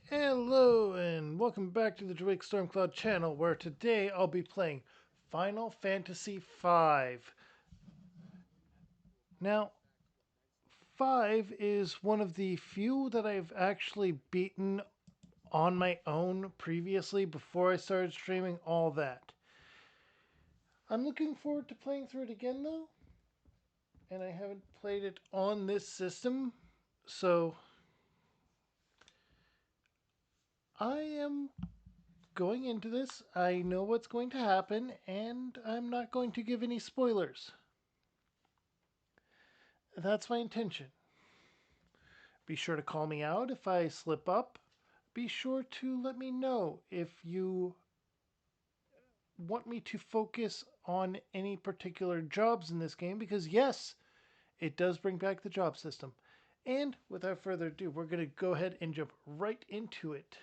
Hello and welcome back to the Drake Stormcloud channel where today I'll be playing Final Fantasy V. Now, 5 is one of the few that I've actually beaten on my own previously before I started streaming all that. I'm looking forward to playing through it again though, and I haven't played it on this system, so I am going into this. I know what's going to happen, and I'm not going to give any spoilers. That's my intention. Be sure to call me out if I slip up. Be sure to let me know if you want me to focus on any particular jobs in this game, because yes, it does bring back the job system. And without further ado, we're going to go ahead and jump right into it,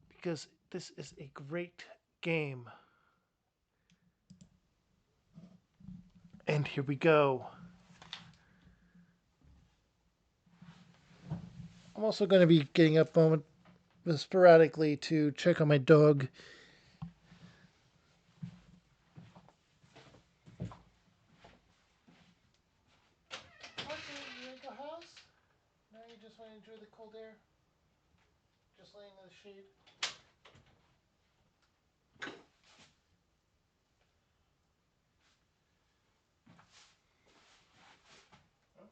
because this is a great game. And here we go. I'm also going to be getting up sporadically to check on my dog. Okay, you like a house? Now you just want to enjoy the cold air? Just laying in the shade?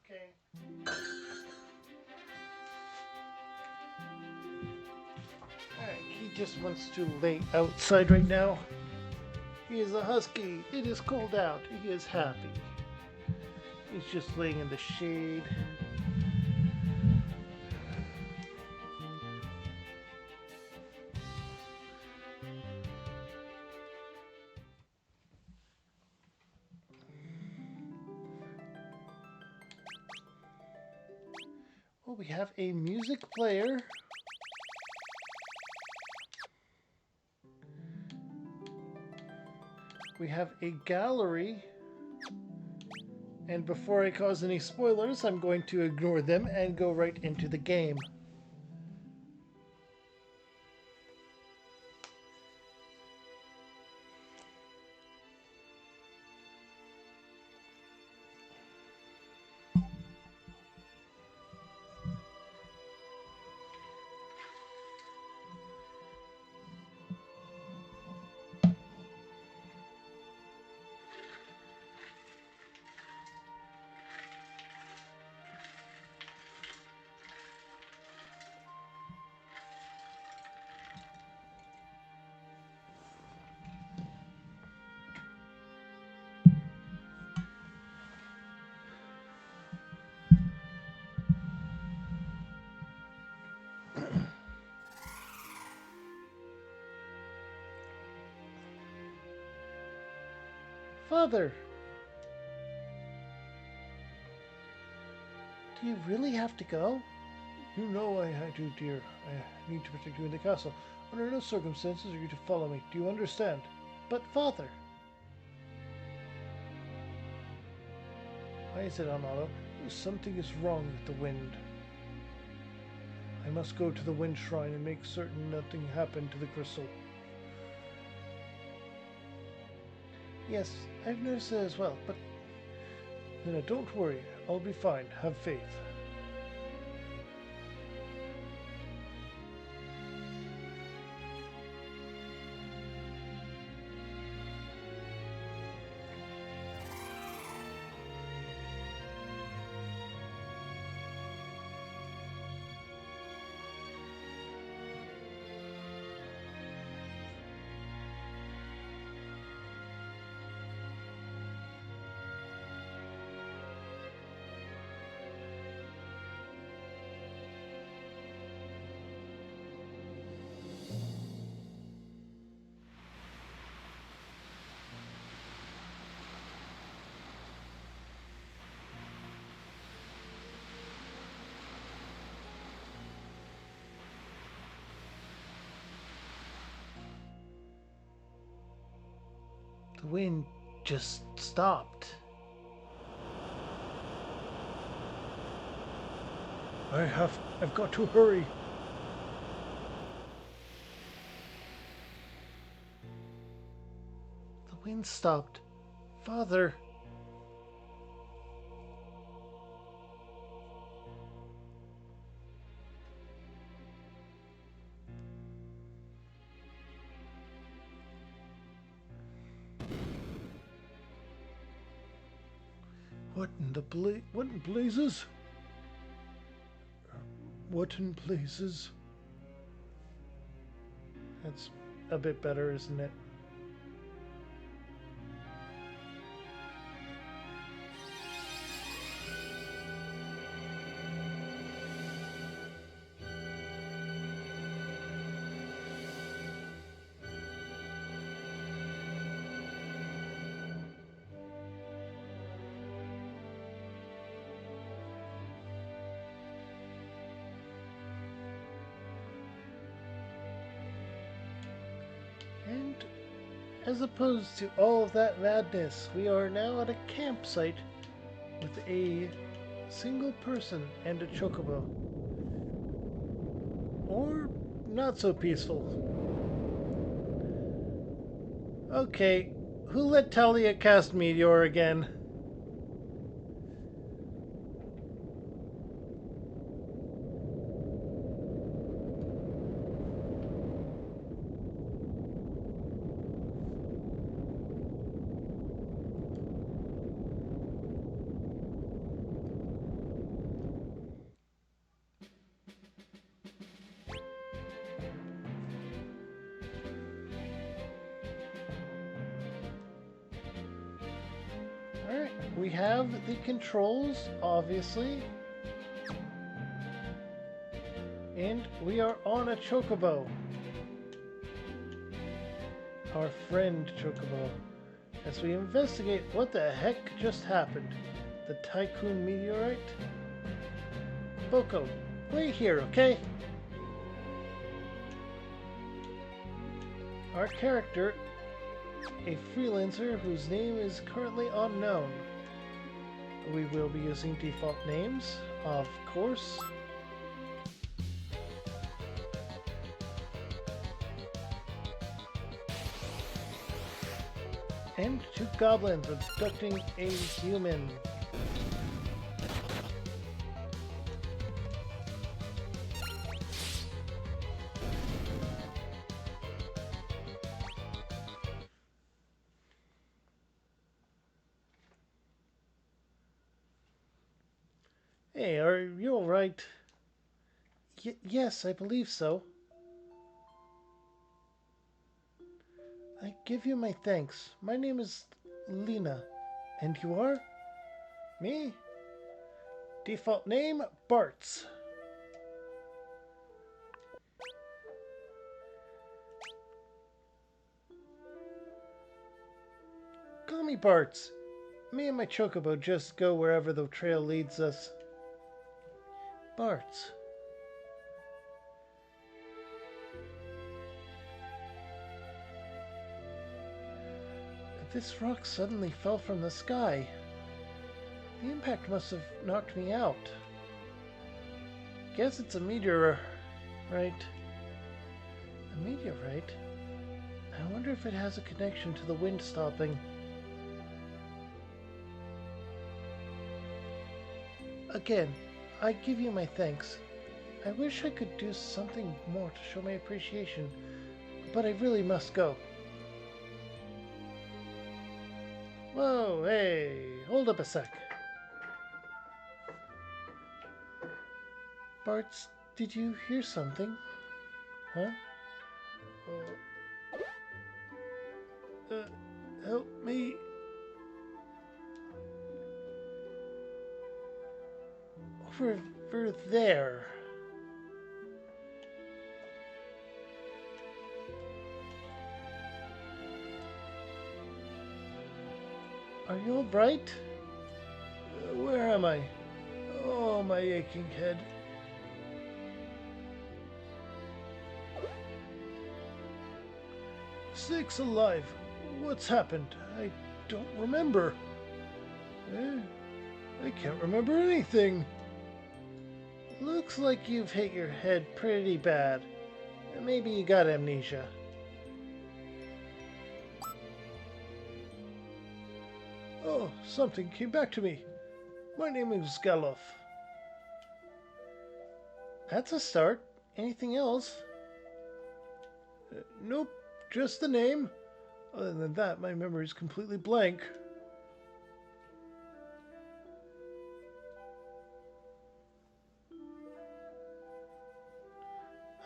Okay. Alright, he just wants to lay outside right now. He is a husky. It is cold out. He is happy. He's just laying in the shade. Well, we have a music player. We have a gallery. And before I cause any spoilers, I'm going to ignore them and go right into the game. Father, do you really have to go? You know I do, dear. I need to protect you in the castle. Under no circumstances are you to follow me. Do you understand? But, Father, I said Amalo, something is wrong with the wind. I must go to the wind shrine and make certain nothing happened to the crystal. Yes, I've noticed that as well, but... Now, don't worry. I'll be fine. Have faith. The wind just stopped. I've got to hurry. The wind stopped. Father. What in blazes? What in blazes? That's a bit better, isn't it? And as opposed to all of that madness, we are now at a campsite with a single person and a chocobo. Or not so peaceful. Okay, who let Talia cast Meteor again? Alright, we have the controls, obviously. And we are on a chocobo. Our friend chocobo. As we investigate what the heck just happened. The Tycoon meteorite? Boko, wait here, okay? Our character, a freelancer whose name is currently unknown. We will be using default names, of course. And two goblins abducting a human. Hey, are you alright? Yes, I believe so. I give you my thanks. My name is Lena. And you are? Me? Default name, Bartz. Call me Bartz. Me and my chocobo just go wherever the trail leads us. Bartz. This rock suddenly fell from the sky. The impact must have knocked me out. Guess it's a meteorite. A meteorite? I wonder if it has a connection to the wind stopping. Again, I give you my thanks. I wish I could do something more to show my appreciation, but I really must go. Whoa, hey, hold up a sec. Bartz, did you hear something? Huh? Help me. Over there. Are you alright? Where am I? Oh, my aching head. Sakes alive! What's happened? I don't remember. I can't remember anything. Looks like you've hit your head pretty bad. Maybe you got amnesia. Oh, something came back to me. My name is Galof. That's a start. Anything else? Nope, just the name. Other than that, my memory is completely blank.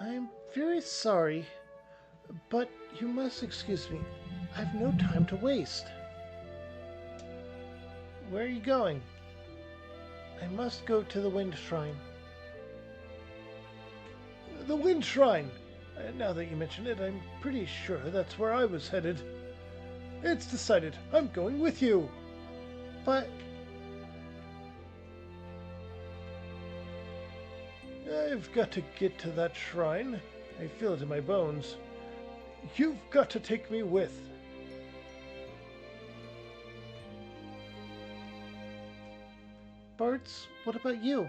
I'm very sorry, but you must excuse me. I've no time to waste. Where are you going? I must go to the Wind Shrine. The Wind Shrine! Now that you mention it, I'm pretty sure that's where I was headed. It's decided. I'm going with you. But I've got to get to that shrine. I feel it in my bones. You've got to take me with. Bartz, what about you?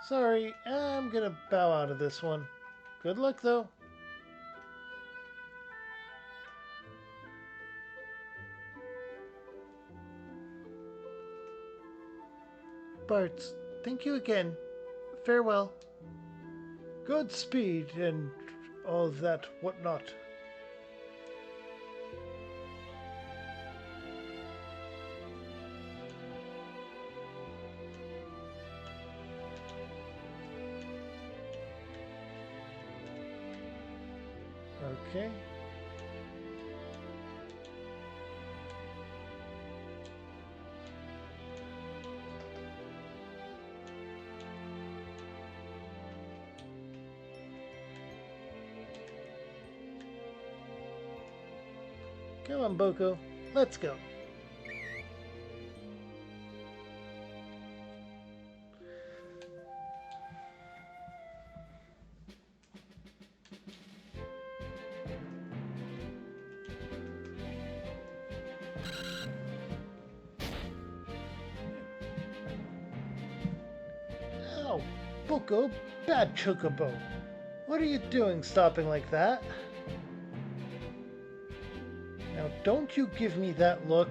Sorry, I'm gonna bow out of this one. Good luck, though. Bartz, thank you again. Farewell. Godspeed and all that whatnot. Okay. Come on, Boko. Let's go. Ow! Boko, bad chocobo. What are you doing stopping like that? Now don't you give me that look.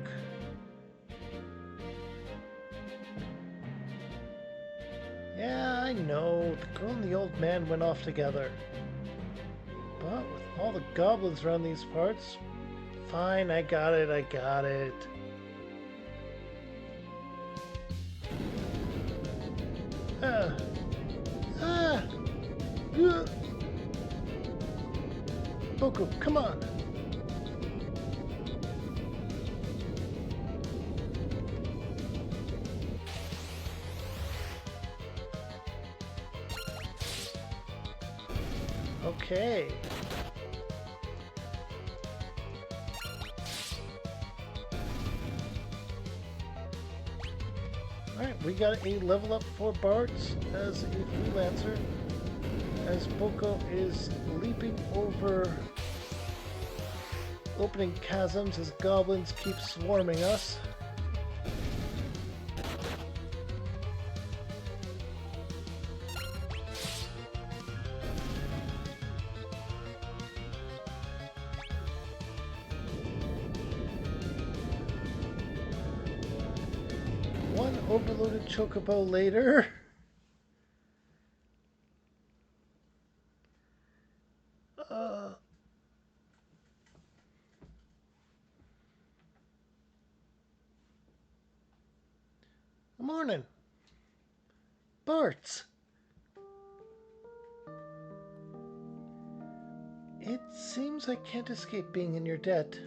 Yeah, I know. The girl and the old man went off together. But with all the goblins around these parts... Fine, I got it, I got it. Ah! Ah! Ugh. Boko, come on! Okay. Alright, we got a level up for Bartz as a freelancer. As Boko is leaping over opening chasms as goblins keep swarming us. One overloaded chocobo later. Morning. Bartz. It seems I can't escape being in your debt.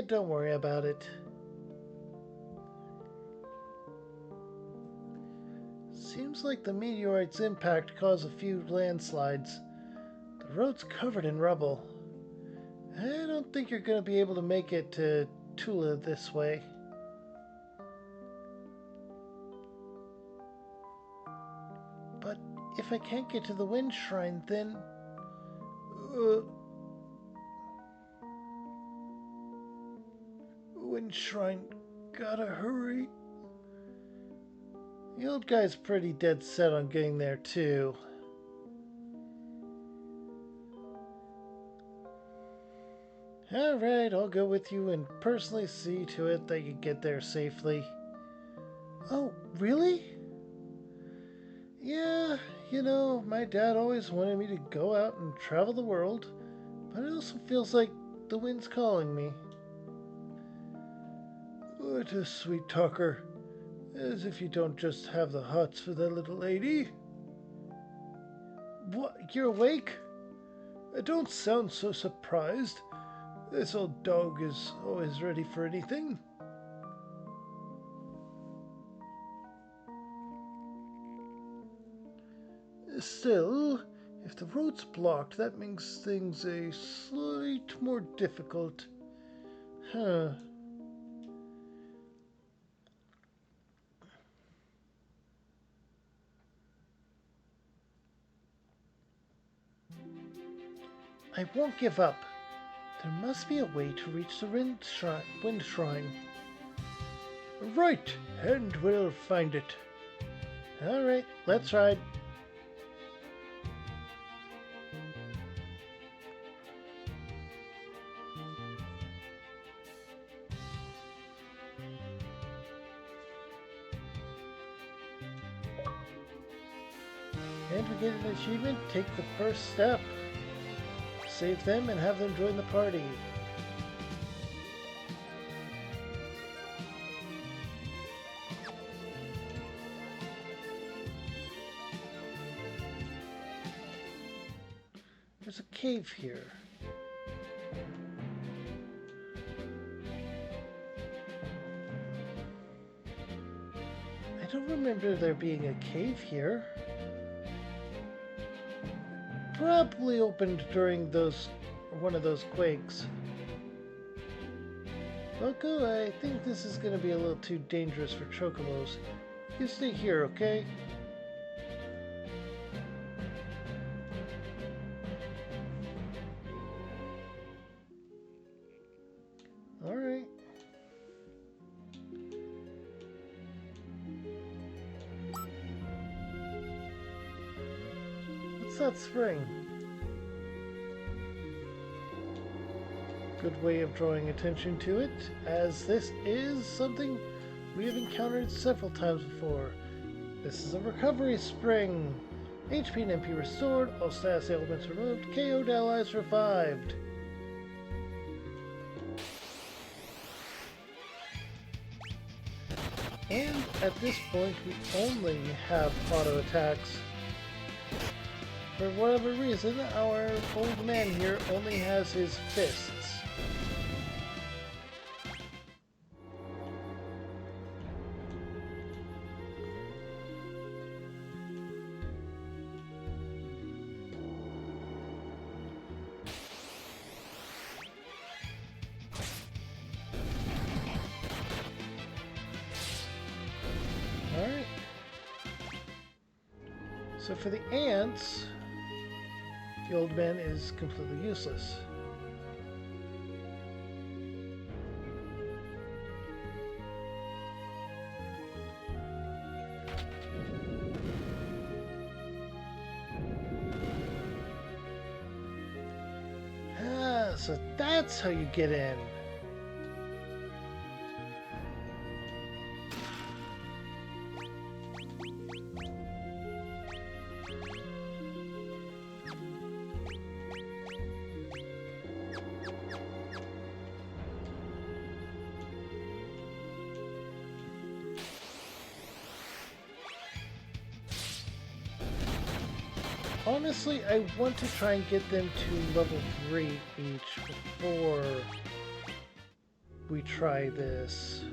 Don't worry about it. Seems like the meteorite's impact caused a few landslides. The road's covered in rubble. I don't think you're going to be able to make it to Tula this way. But if I can't get to the Wind Shrine, then... Wind Shrine, gotta hurry. The old guy's pretty dead set on getting there, too. Alright, I'll go with you and personally see to it that you get there safely. Oh, really? Yeah, you know, my dad always wanted me to go out and travel the world, but it also feels like the wind's calling me. What a sweet talker. As if you don't just have the hots for that little lady. What, you're awake? Don't sound so surprised. This old dog is always ready for anything. Still, if the road's blocked, that makes things a slight more difficult. Huh. I won't give up. There must be a way to reach the wind shrine. Right, and we'll find it. Alright, let's ride. And we get an achievement, take the first step. Save them and have them join the party. There's a cave here. I don't remember there being a cave here. Probably opened during one of those quakes. Loco, I think this is going to be a little too dangerous for chocobos. You stay here, okay? Alright. What's that spring? Good way of drawing attention to it, as this is something we have encountered several times before. This is a recovery spring. HP and MP restored, all status ailments removed, KO'd allies revived. And at this point we only have auto attacks. For whatever reason, our old man here only has his fists. Alright. So for the ants, the old man is completely useless. Ah, so that's how you get in. Honestly, I want to try and get them to level 3 each before we try this.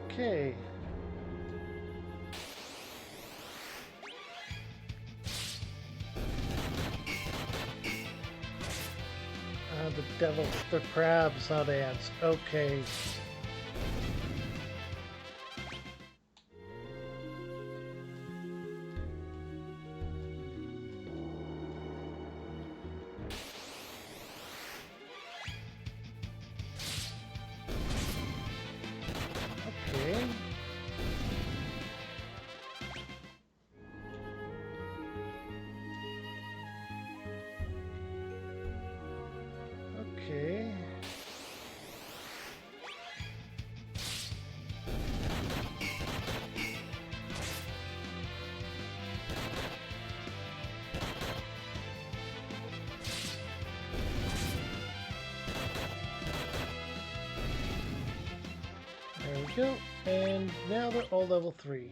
Okay. The devil, the crabs, not ants. Okay. Okay. Okay. There we go. And now they're all level 3.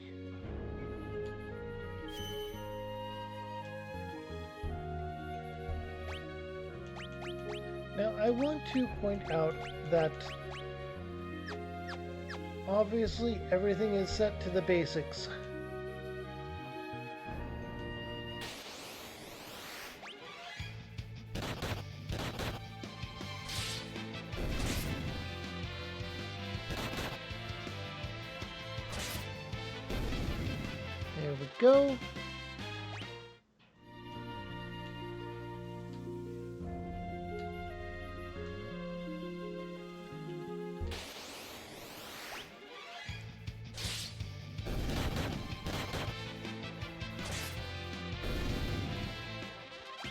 Now I want to point out that obviously everything is set to the basics. There we go.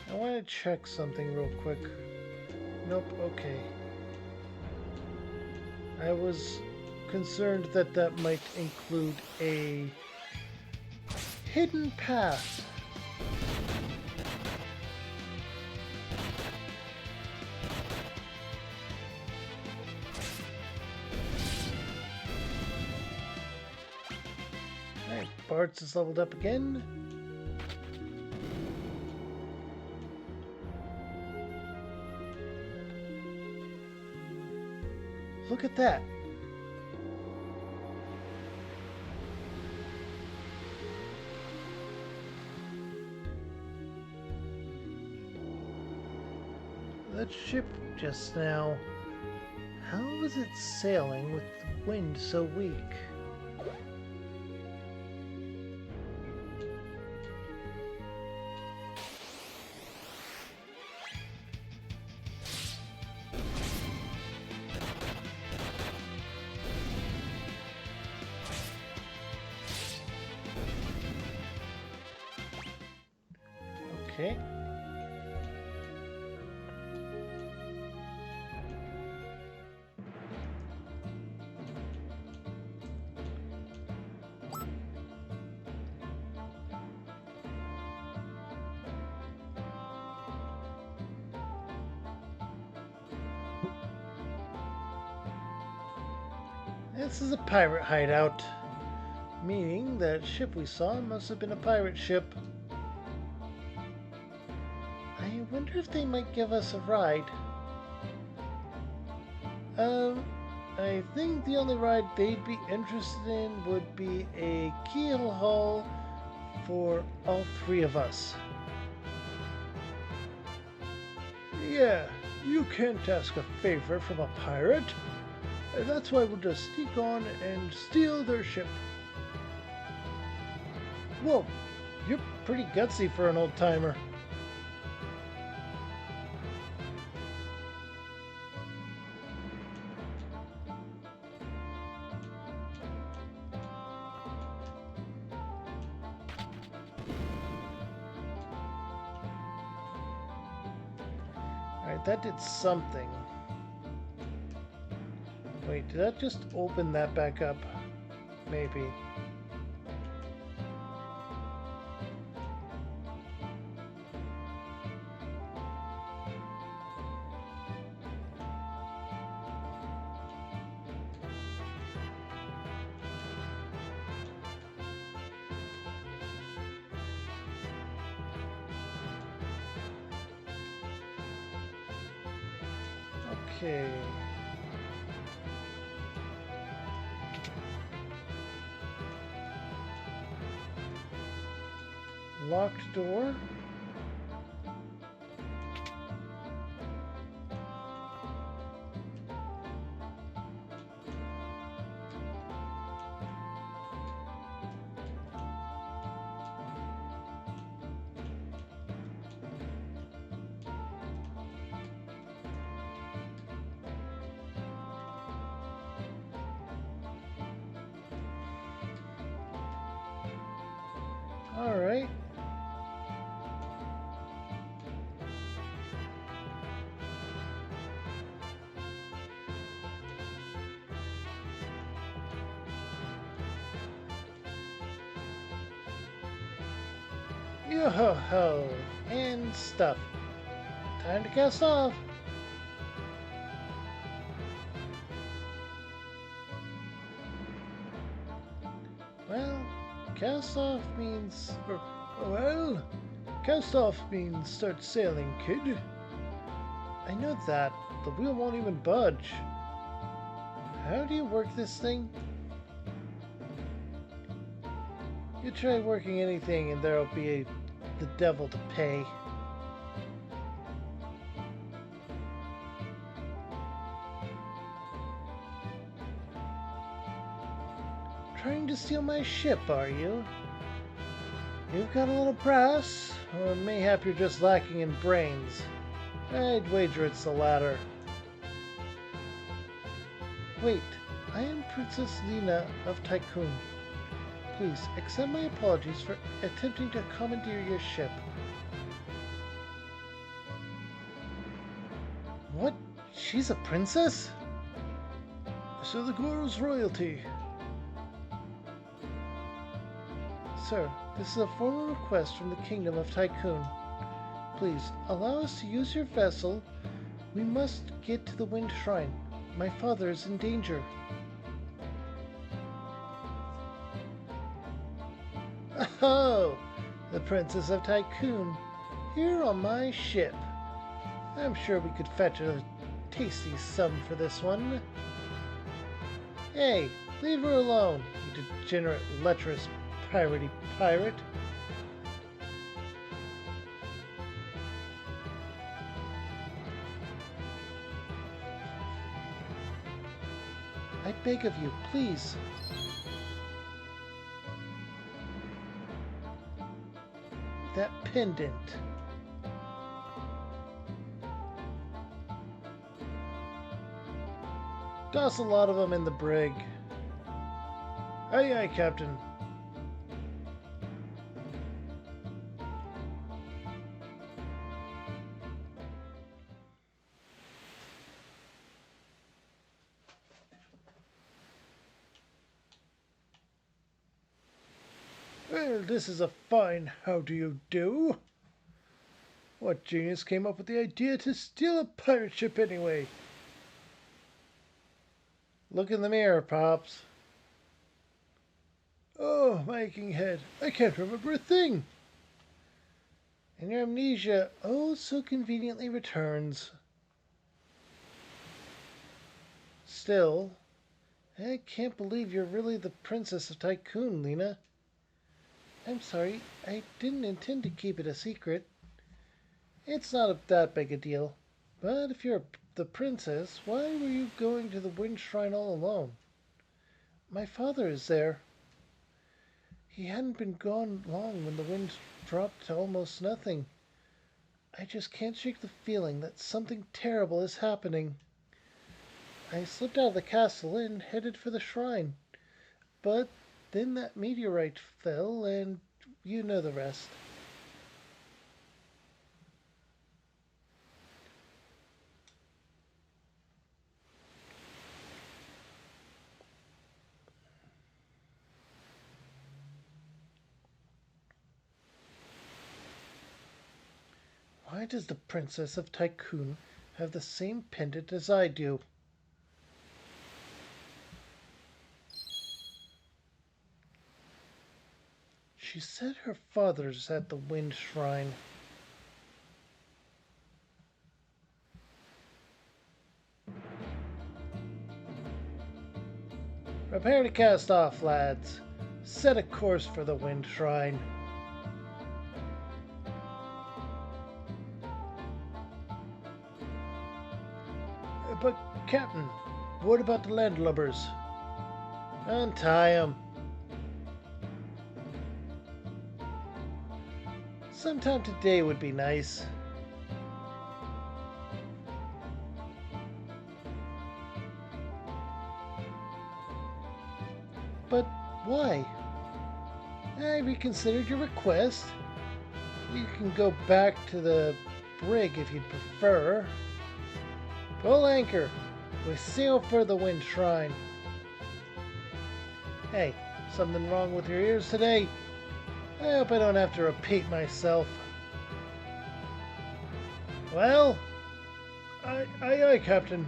I want to check something real quick. Nope, okay. I was concerned that that might include a hidden path. Alright, Bart's is leveled up again. Look at that. That ship just now, how was it sailing with the wind so weak? Okay. This is a pirate hideout, meaning that ship we saw must have been a pirate ship. I wonder if they might give us a ride. I think the only ride they'd be interested in would be a keel haul for all 3 of us. Yeah, you can't ask a favor from a pirate. That's why we'll just sneak on and steal their ship. Whoa, you're pretty gutsy for an old-timer. Alright, that did something. Wait, did that just open that back up? Maybe. Okay. Locked door. Alright. Yo-ho-ho! And stuff. Time to cast off! Well, cast off means... Well, cast off means start sailing, kid. I know that. The wheel won't even budge. How do you work this thing? You try working anything and there'll be the devil to pay. Trying to steal my ship, are you? You've got a little brass, or mayhap you're just lacking in brains. I'd wager it's the latter. Wait, I am Princess Lena of Tycoon. Please accept my apologies for attempting to commandeer your ship. What? She's a princess? So the Goro's royalty. Sir, this is a formal request from the Kingdom of Tycoon. Please, allow us to use your vessel. We must get to the Wind Shrine. My father is in danger. Oh, the Princess of Tycoon, here on my ship. I'm sure we could fetch a tasty sum for this one. Hey, leave her alone, you degenerate, lecherous, piratey pirate. I beg of you, please. That pendant. Toss a lot of them in the brig. Aye, aye, Captain. Well, this is a fine how do you do. What genius came up with the idea to steal a pirate ship anyway? Look in the mirror, Pops. Oh, my aching head. I can't remember a thing. And your amnesia oh so conveniently returns. Still, I can't believe you're really the Princess of Tycoon, Lena. I'm sorry, I didn't intend to keep it a secret. It's not that big a deal. But if you're the princess, why were you going to the Wind Shrine all alone? My father is there. He hadn't been gone long when the wind dropped to almost nothing. I just can't shake the feeling that something terrible is happening. I slipped out of the castle and headed for the shrine. But then that meteorite fell, and you know the rest. Why does the Princess of Tycoon have the same pendant as I do? She said her father's at the Wind Shrine. Prepare to cast off, lads. Set a course for the Wind Shrine. But, Captain, what about the landlubbers? Untie 'em. Sometime today would be nice. But why? I reconsidered your request. You can go back to the brig if you'd prefer. Full anchor. We sail for the Wind Shrine. Hey, something wrong with your ears today? I hope I don't have to repeat myself. Well, aye, Captain.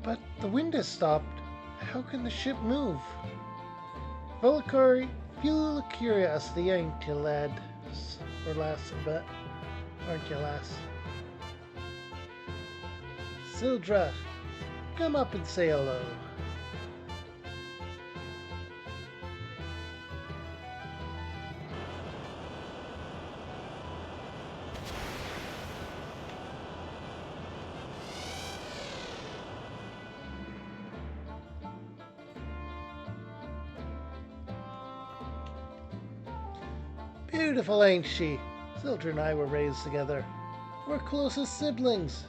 But the wind has stopped. How can the ship move? Full of curiosity, ain't you, lad? Or lass, but aren't you, lass? Sildra, come up and say hello. Beautiful, ain't she? Sildra and I were raised together. We're close as siblings.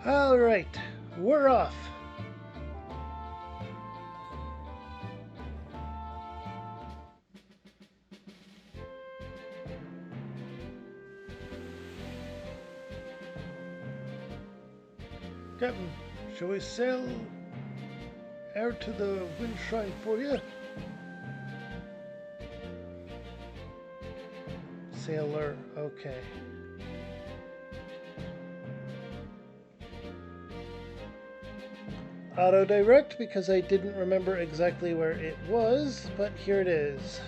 All right, we're off. Captain, shall we sail out to the Wind Shrine for you? Sailor, okay. Auto direct because I didn't remember exactly where it was, but here it is.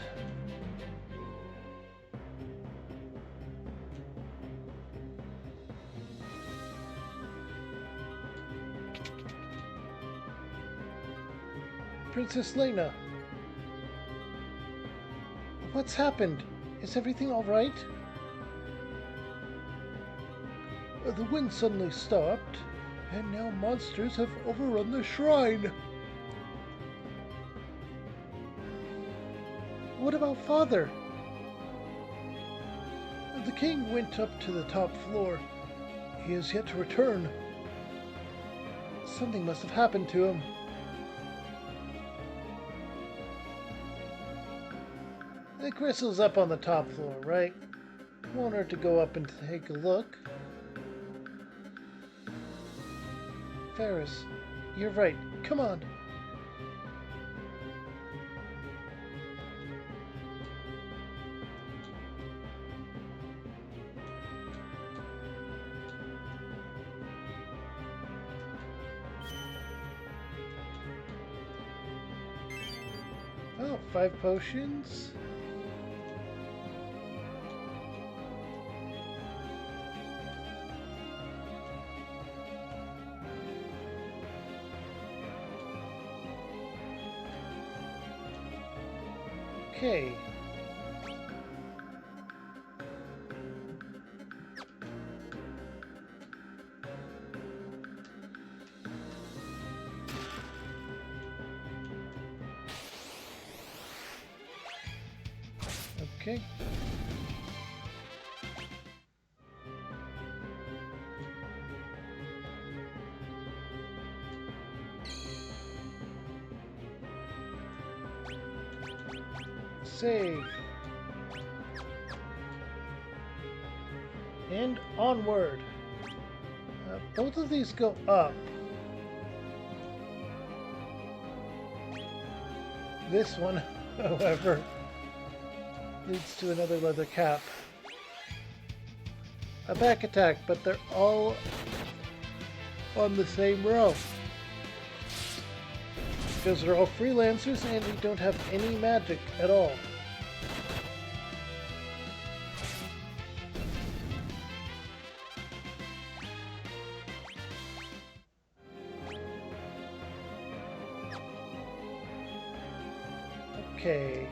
Princess Lena. What's happened? Is everything all right? The wind suddenly stopped, and now monsters have overrun the shrine. What about Father? The king went up to the top floor. He is yet to return. Something must have happened to him. The crystal's up on the top floor, right? Want her to go up and take a look. Ferris, you're right. Come on. Oh, 5 potions. Okay. Okay. Save. And onward. Both of these go up. This one, however, leads to another leather cap. A back attack, but they're all on the same row. Because they're all freelancers and we don't have any magic at all. Okay.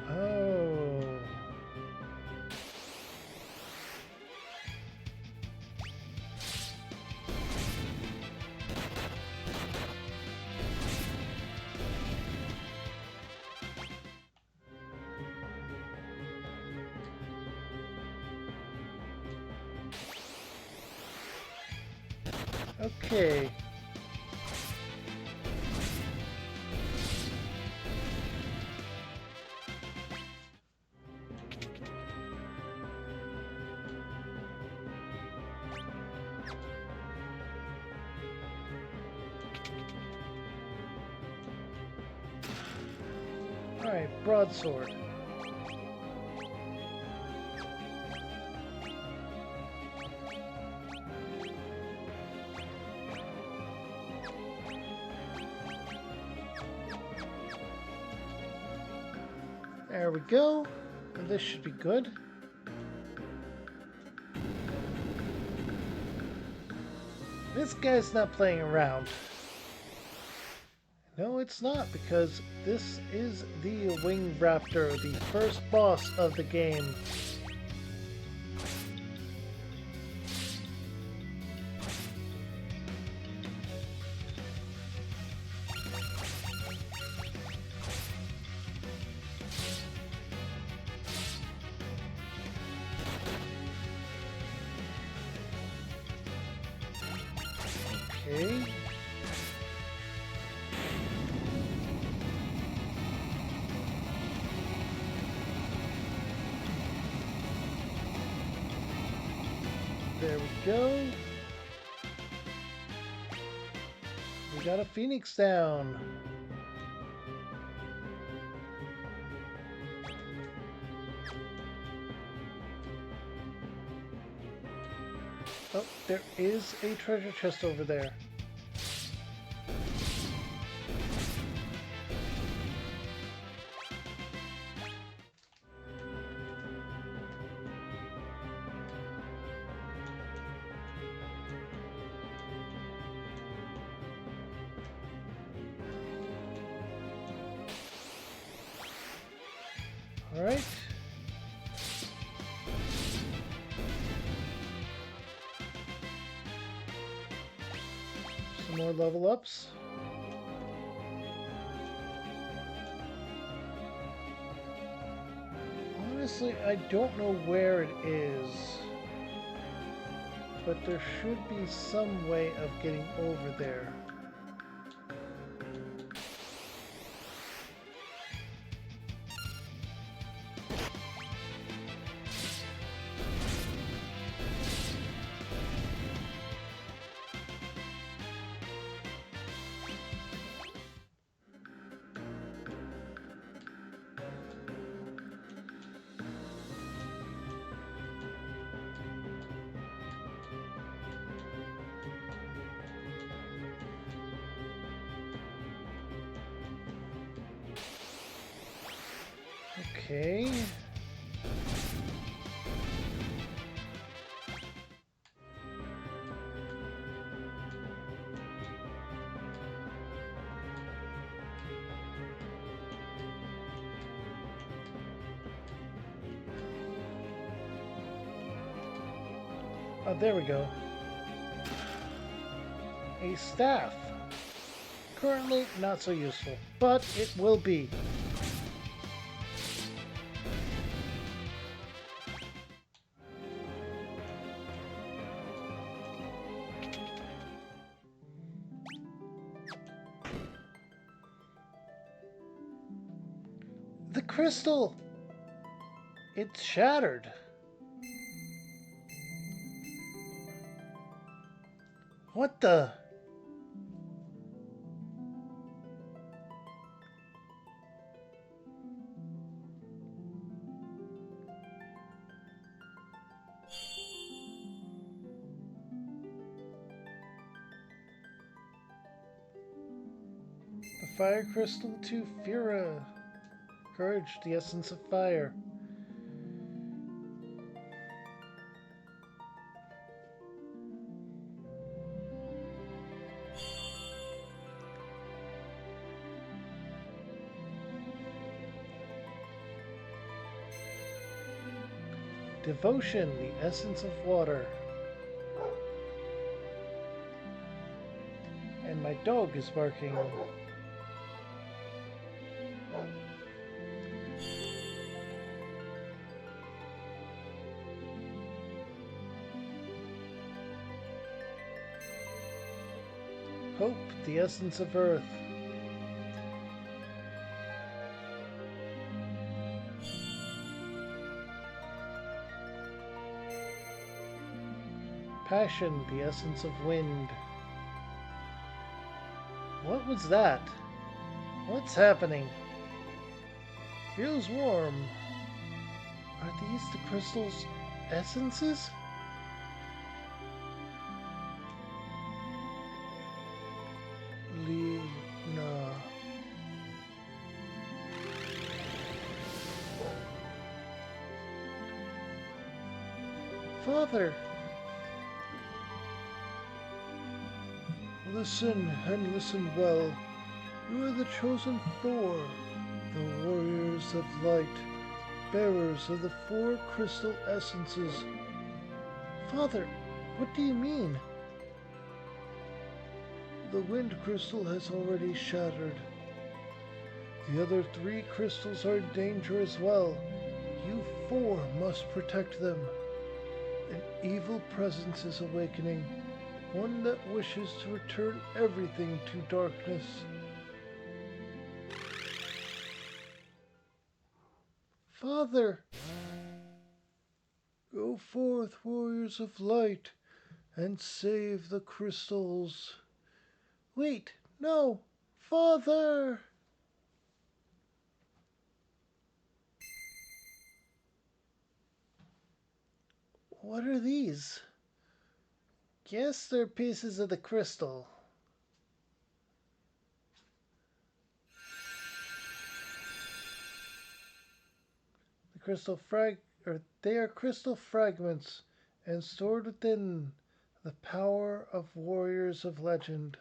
Oh. Okay. Alright, broadsword. There we go. And this should be good. This guy's not playing around. No, it's not, because this is the Winged Raptor, the first boss of the game. Okay. There we go. We got a Phoenix down. Oh, there is a treasure chest over there. All right. Some more level ups. Honestly, I don't know where it is, but there should be some way of getting over there. Okay. Oh, there we go. A staff. Currently not so useful, but it will be. The crystal! It's shattered. What the? Fire crystal to Fira. Courage, the essence of fire. Devotion, the essence of water. And my dog is barking. Hope, the essence of earth. Passion, the essence of wind. What was that? What's happening? Feels warm. Are these the crystal's essences? Lena. Father! Listen, and listen well. You are the chosen four, the warriors of light, bearers of the four crystal essences. Father, what do you mean? The wind crystal has already shattered. The other three crystals are in danger as well. You four must protect them. An evil presence is awakening, one that wishes to return everything to darkness. Father! Go forth, warriors of light, and save the crystals. Wait, no! Father! What are these? Guess they're pieces of the crystal. They are crystal fragments and stored within the power of warriors of legend.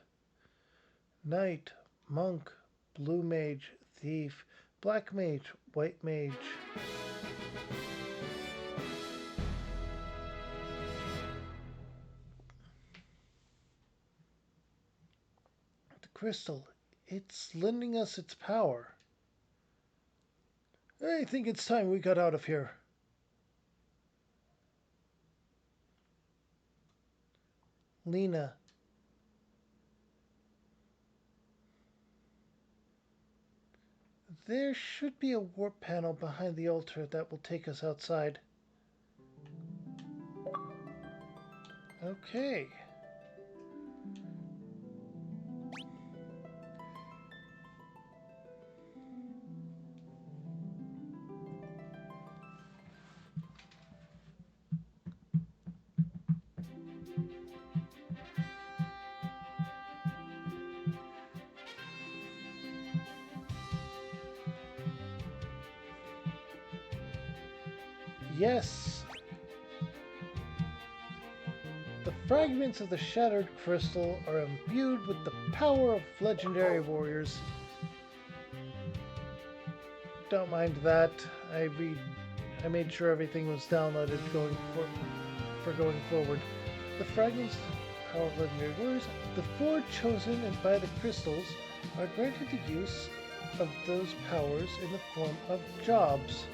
Knight, monk, blue mage, thief, black mage, white mage. The crystal, it's lending us its power. I think it's time we got out of here. Lena. There should be a warp panel behind the altar that will take us outside. Okay. Yes. The fragments of the shattered crystal are imbued with the power of legendary warriors. Don't mind that. I made sure everything was downloaded going forward. The fragments of power of legendary warriors, the four chosen by the crystals, are granted the use of those powers in the form of jobs.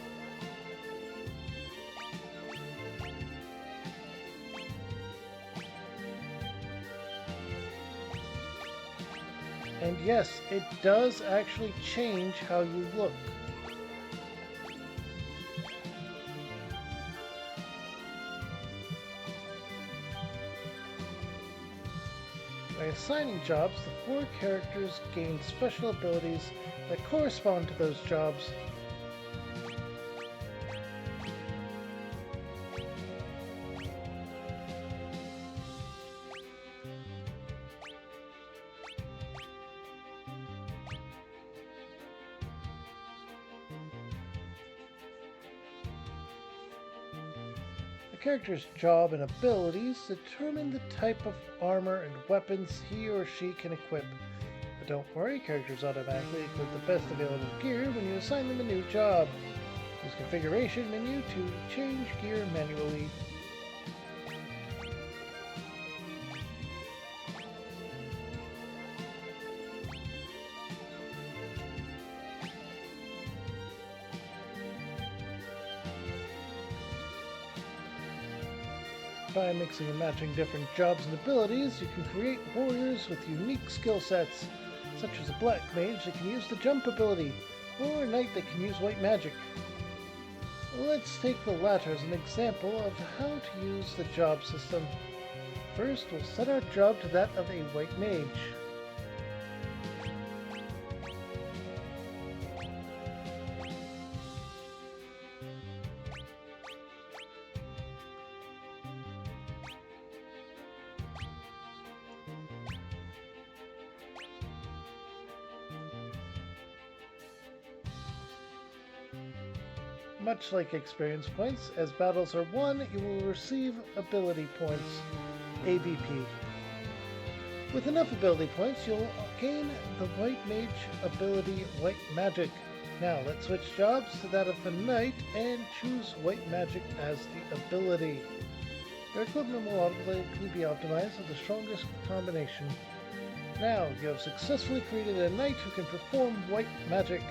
And yes, it does actually change how you look. By assigning jobs, the four characters gain special abilities that correspond to those jobs. character's job and abilities determine the type of armor and weapons he or she can equip. But don't worry, characters automatically equip the best available gear when you assign them a new job. Use configuration menu to change gear manually. By mixing and matching different jobs and abilities, you can create warriors with unique skill sets, such as a black mage that can use the jump ability, or a knight that can use white magic. Let's take the latter as an example of how to use the job system. First, we'll set our job to that of a white mage. Much like experience points, as battles are won, you will receive ability points, ABP. With enough ability points, you'll gain the White Mage ability White Magic. Now, let's switch jobs to that of the Knight and choose White Magic as the ability. Your equipment will automatically be optimized with the strongest combination. Now, you have successfully created a Knight who can perform White Magic.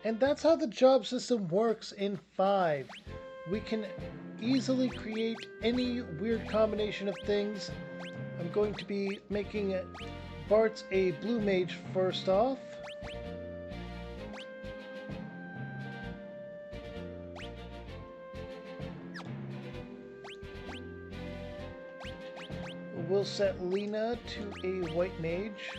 And that's how the job system works in 5. We can easily create any weird combination of things. I'm going to be making Bart's a blue mage first off. We'll set Lena to a white mage.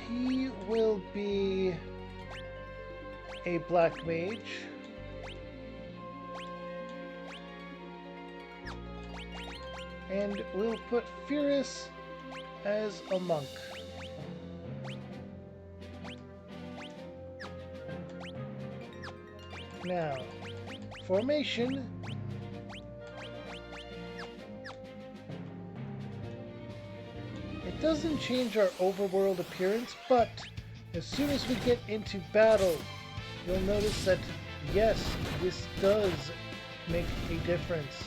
He will be a black mage. And we'll put Furious as a monk. Now, formation. It doesn't change our overworld appearance, but as soon as we get into battle, you'll notice that, yes, this does make a difference.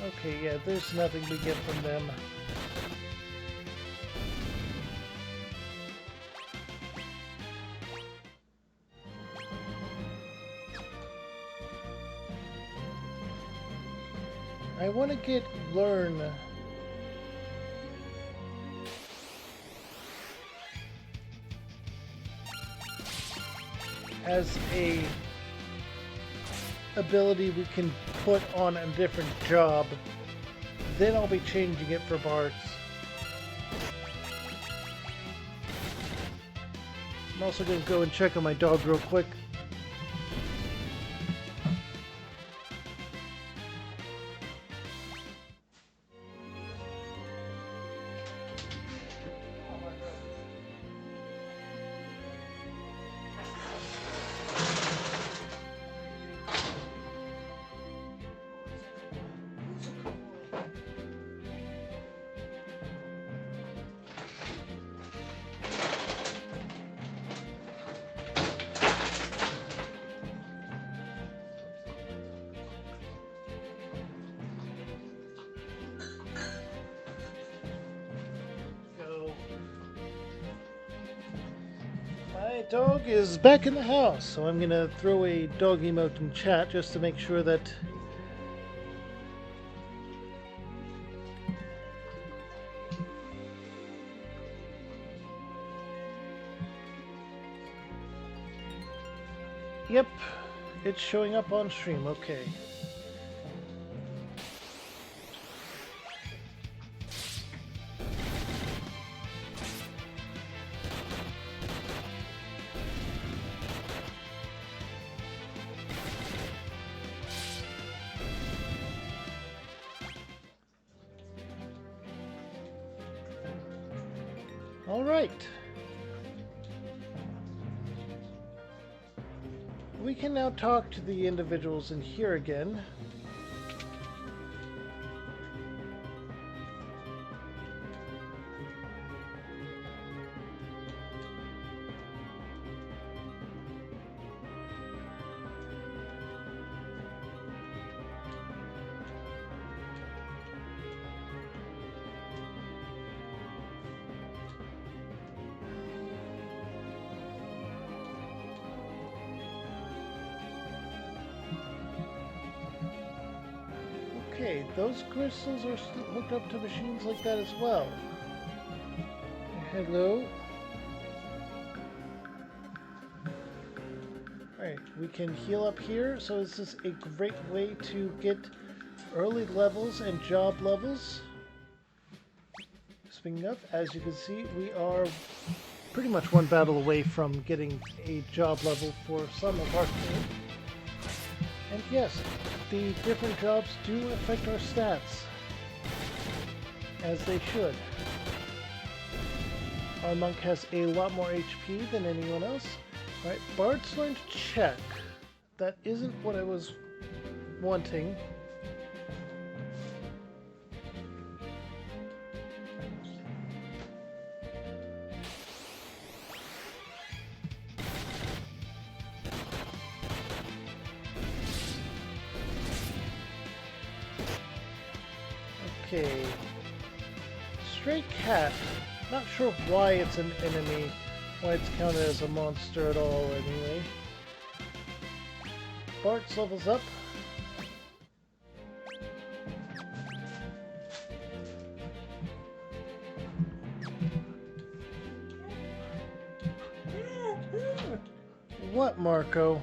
Okay, yeah, there's nothing we get from them. I want to get Learn. As a ability we can put on a different job. Then I'll be changing it for Bart's. I'm also going to go and check on my dog real quick. My dog is back in the house, so I'm gonna throw a dog emote in chat just to make sure that... Yep, it's showing up on stream, okay. All right. We can now talk to the individuals in here again. Okay, those crystals are hooked up to machines like that as well. Hello. Alright, we can heal up here, so this is a great way to get early levels and job levels. Speaking of, as you can see, we are pretty much one battle away from getting a job level for some of our team. And yes, the different jobs do affect our stats, as they should. Our monk has a lot more HP than anyone else. Alright, Bard's learned to check. That isn't what I was wanting. Okay. Stray cat. Not sure why it's an enemy, why it's counted as a monster at all anyway. Bart's levels up. What, Marco?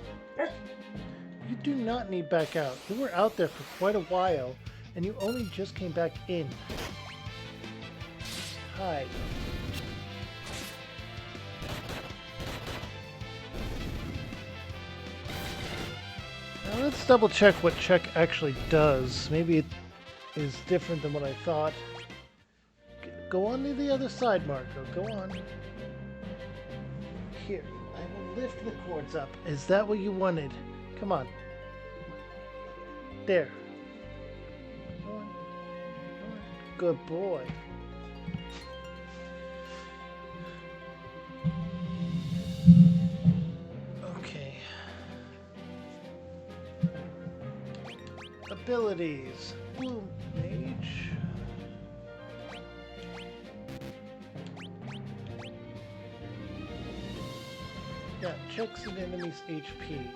You do not need back out. You were out there for quite a while, and you only just came back in. Hi. Now let's double check what check actually does. Maybe it is different than what I thought. Go on to the other side, Marco. Go on. Here, I will lift the cords up. Is that what you wanted? Come on. There. Come on. Come on. Good boy. Okay. Abilities. Blue Mage. Yeah, checks an enemy's HP.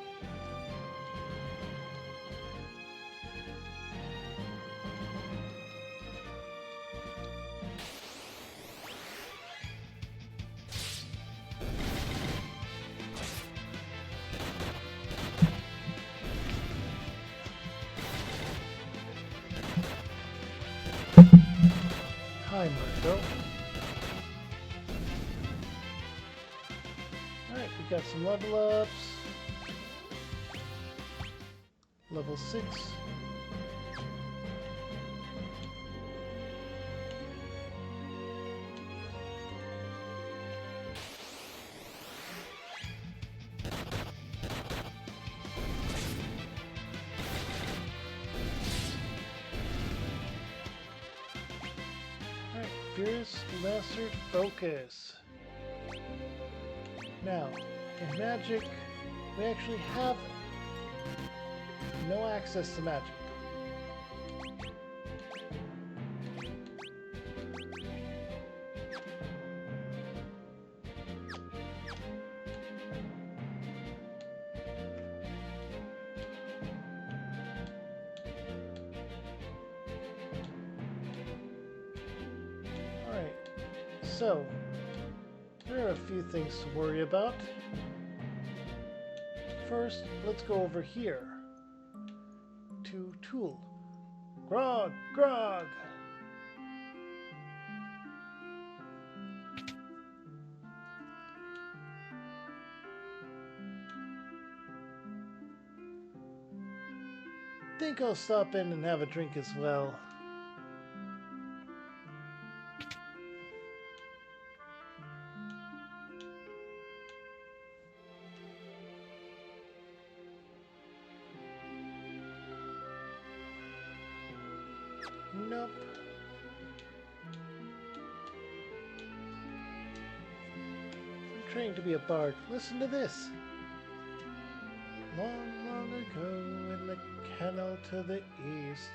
Hi, Marco. Alright, we got some level ups. Level 6. Fierce Lesser Focus. Now, in magic, we actually have no access to magic. So, there are a few things to worry about. First, let's go over here to Tool. Grog! Grog! Think I'll stop in and have a drink as well. Nope. I'm training to be a bard. Listen to this. Long, long ago in the canal to the east,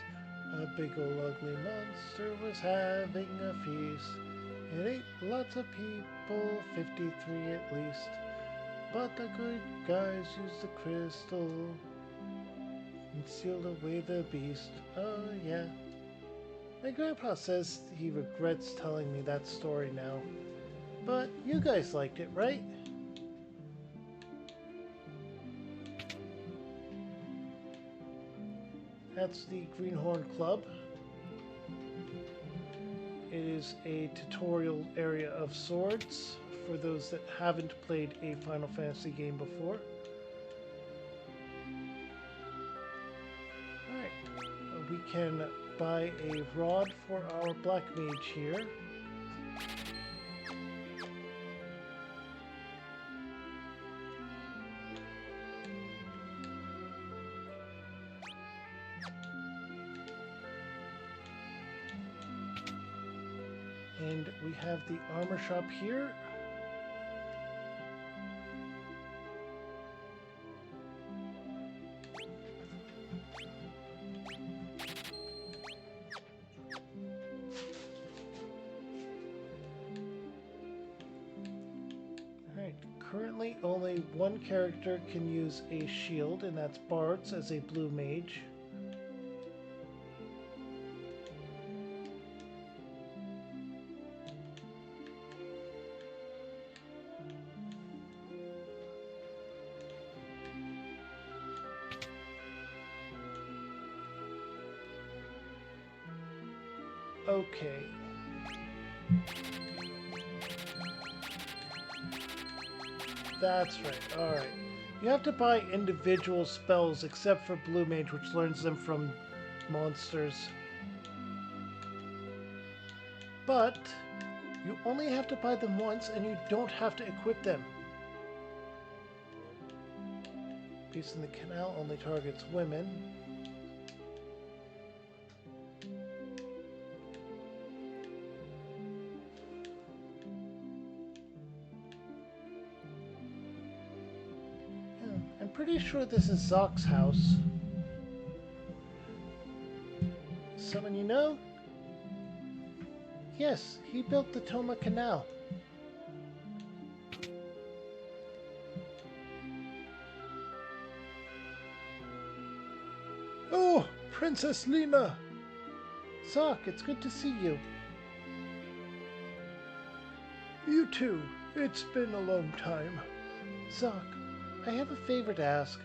a big old ugly monster was having a feast. It ate lots of people, 53 at least. But the good guys used the crystal and sealed away the beast. Oh yeah. My grandpa says he regrets telling me that story now. But you guys liked it, right? That's the Greenhorn Club. It is a tutorial area of swords for those that haven't played a Final Fantasy game before. Alright, we can buy a rod for our black mage here. And we have the armor shop here. Alright, currently only one character can use a shield, and that's Bards as a blue mage. Okay. That's right, alright. You have to buy individual spells except for Blue Mage, which learns them from monsters. But you only have to buy them once and you don't have to equip them. Beast in the Canal only targets women. I'm pretty sure this is Zock's house. Someone you know? Yes, he built the Toma Canal. Oh, Princess Lena! Zock, it's good to see you. You too. It's been a long time. Zock, I have a favor to ask.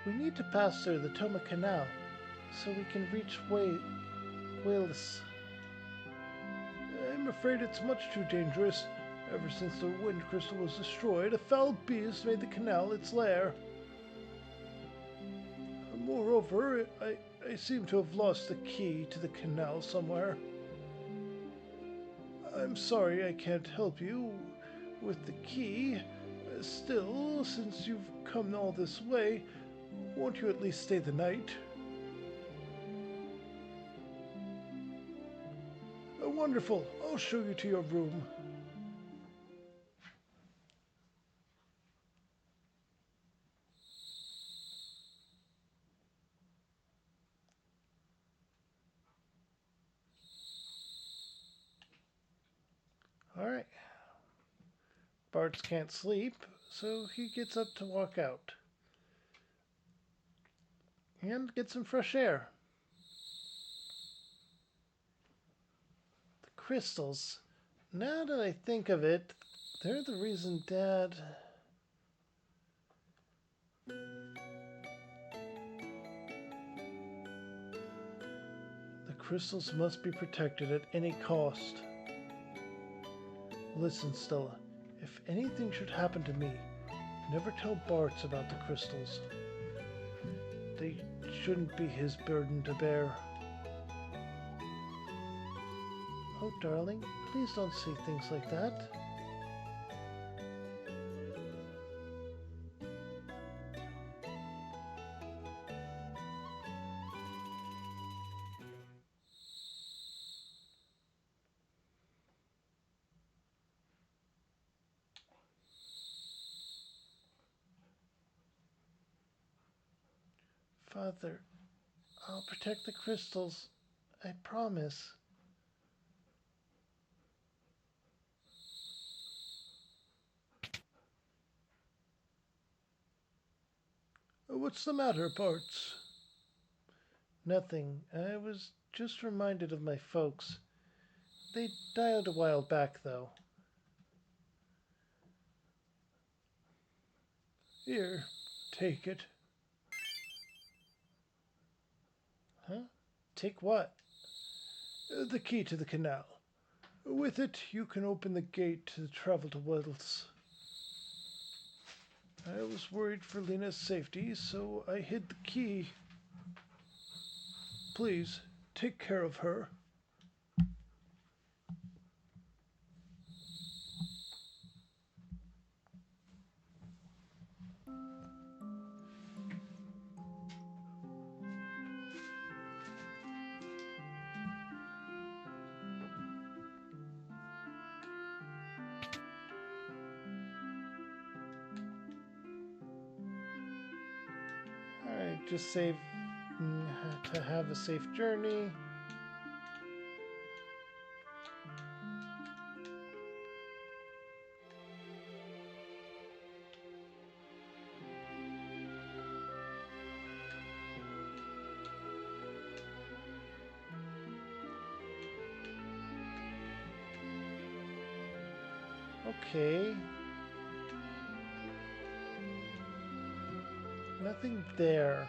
We need to pass through the Toma Canal so we can reach Wales. I'm afraid it's much too dangerous. Ever since the wind crystal was destroyed, a foul beast made the canal its lair. Moreover, I seem to have lost the key to the canal somewhere. I'm sorry I can't help you with the key. Still, since you've come all this way, won't you at least stay the night? Wonderful. I'll show you to your room. Alright. Bards can't sleep, so he gets up to walk out. And get some fresh air. The crystals. Now that I think of it, they're the reason Dad... The crystals must be protected at any cost. Listen, Stella, if anything should happen to me, never tell Bartz about the crystals. They shouldn't be his burden to bear. Oh, darling, please don't say things like that. Father, I'll protect the crystals. I promise. What's the matter, Bartz? Nothing. I was just reminded of my folks. They died a while back, though. Here, take it. Huh? Take what? The key to the canal. With it, you can open the gate to travel to Wells. I was worried for Lena's safety, so I hid the key. Please, take care of her. Alright, just save to have a safe journey. Okay. Nothing there.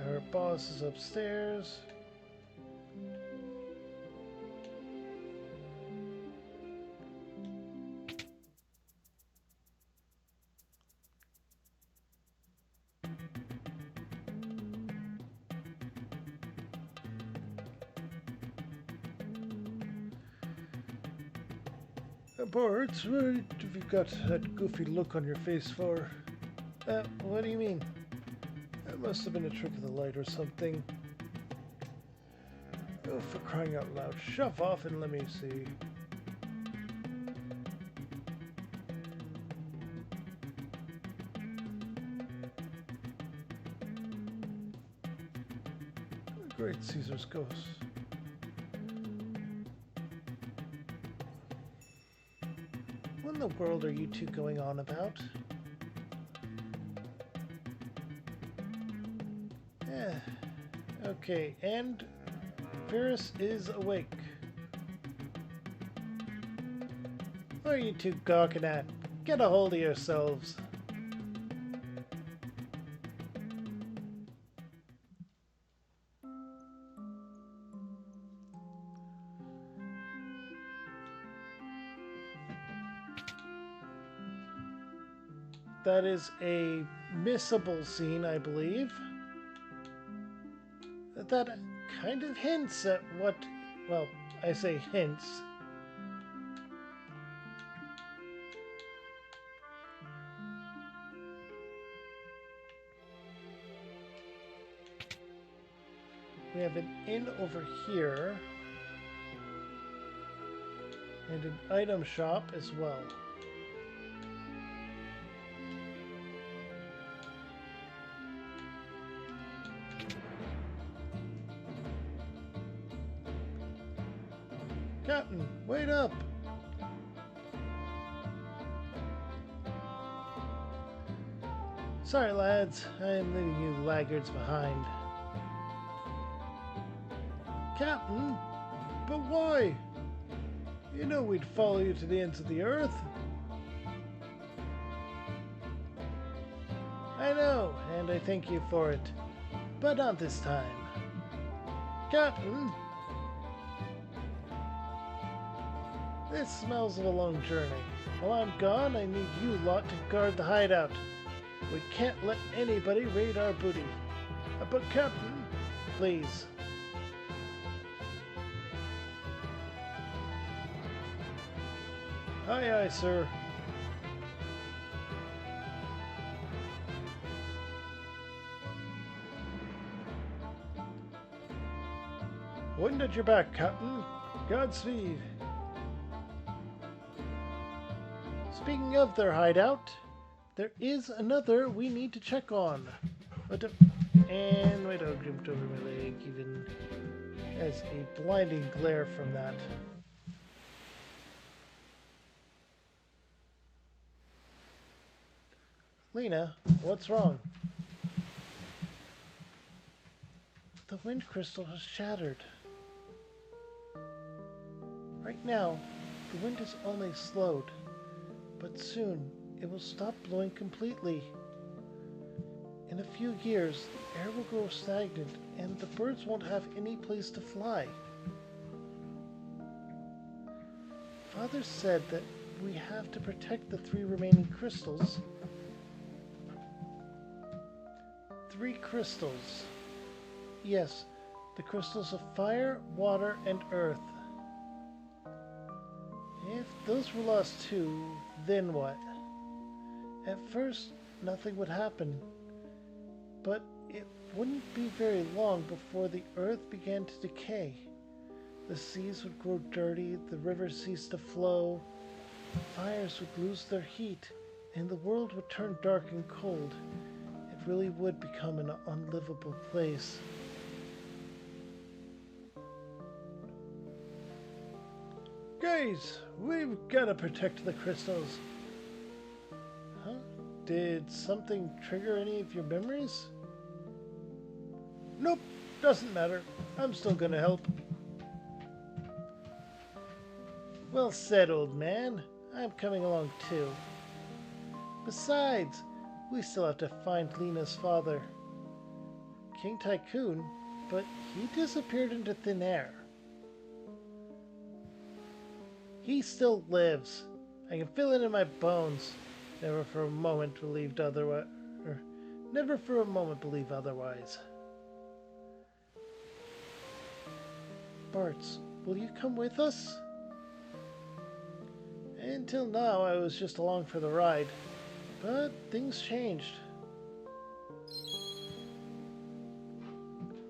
Our boss is upstairs. Bart, what have you got that goofy look on your face for? What do you mean? That must have been a trick of the light or something. Oh, for crying out loud, shove off and let me see. Great Caesar's ghost. What in the world are you two going on about? Okay, and Ferris is awake. What are you two gawking at? Get a hold of yourselves. That is a missable scene, I believe. That kind of hints at what... Well, I say hints. We have an inn over here. And an item shop as well. Captain, wait up! Sorry, lads. I am leaving you laggards behind. Captain? But why? You know we'd follow you to the ends of the earth. I know, and I thank you for it. But not this time. Captain? This smells of a long journey. While I'm gone, I need you lot to guard the hideout. We can't let anybody raid our booty. But Captain, please. Aye, aye, sir. Wind at your back, Captain. Godspeed. Speaking of their hideout, there is another we need to check on. And wait, I jumped over my leg, even as a blinding glare from that. Lena, what's wrong? The wind crystal has shattered. Right now, the wind is only slowed, but soon it will stop blowing completely. In a few years, the air will grow stagnant and the birds won't have any place to fly. Father said that we have to protect the 3 remaining crystals. 3 crystals. Yes, the crystals of fire, water, and earth. If those were lost too, then what? At first, nothing would happen, but it wouldn't be very long before the earth began to decay. The seas would grow dirty, the rivers cease to flow, fires would lose their heat, and the world would turn dark and cold. It really would become an unlivable place. Guys, we've got to protect the crystals. Huh? Did something trigger any of your memories? Nope, doesn't matter. I'm still gonna help. Well said, old man. I'm coming along too. Besides, we still have to find Lena's father. King Tycoon, but he disappeared into thin air. He still lives. I can feel it in my bones. Never for a moment believed otherwise. Never for a moment believe otherwise. Bartz, will you come with us? Until now, I was just along for the ride. But things changed.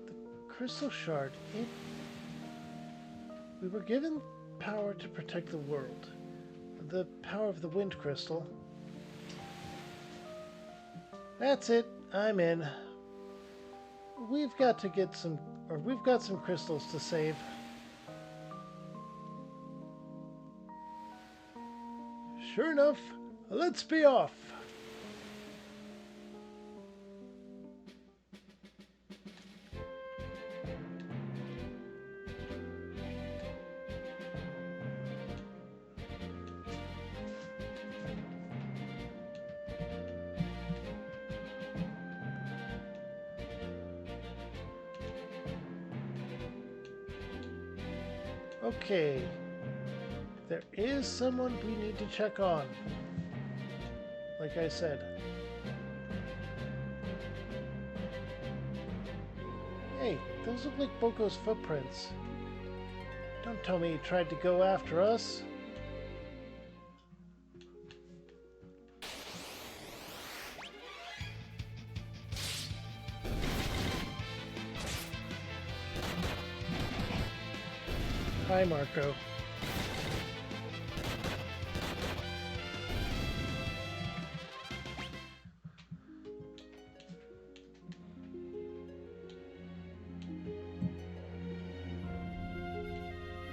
The crystal shard, we were given power to protect the world. The power of the wind crystal. That's it. I'm in. We've got some crystals to save. Sure enough, let's be off. Okay, there is someone we need to check on. Like I said. Hey, those look like Boko's footprints. Don't tell me he tried to go after us. Hi, Marco.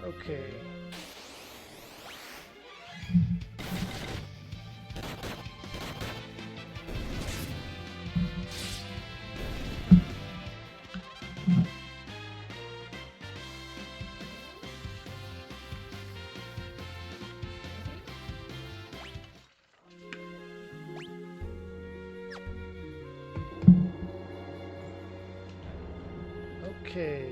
Okay. Okay.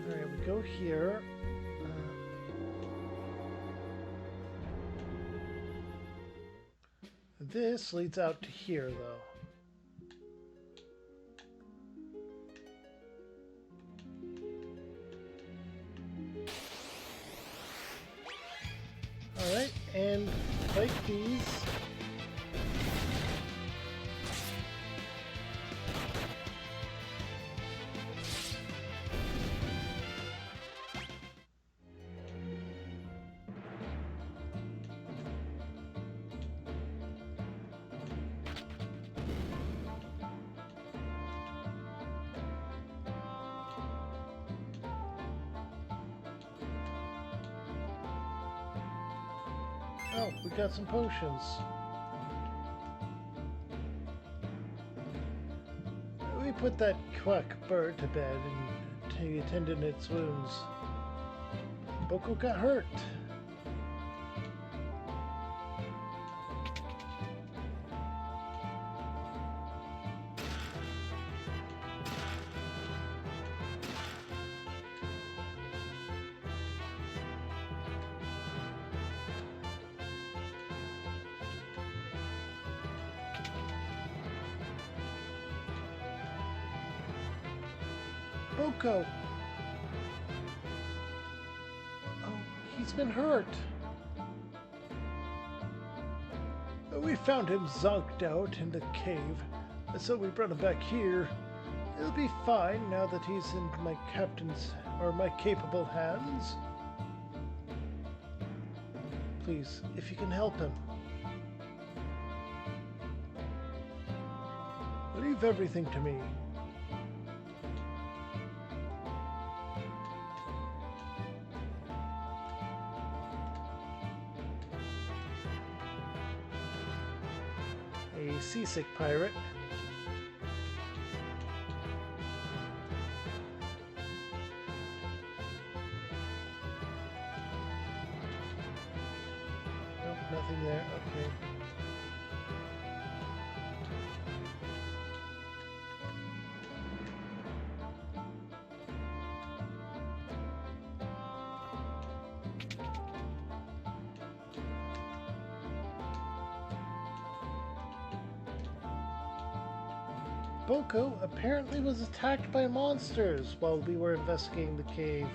Alright, we go here. This leads out to here, though. Alright, and fight these. Oh, we got some potions. We put that quack bird to bed and attended its wounds. Boko got hurt. Boko! Oh, he's been hurt. We found him zonked out in the cave, so we brought him back here. He'll be fine now that he's in my captain's, or my capable hands. Please, if you can help him. Leave everything to me. A seasick pirate. Nope, nothing there. Okay. Boko apparently was attacked by monsters while we were investigating the cave.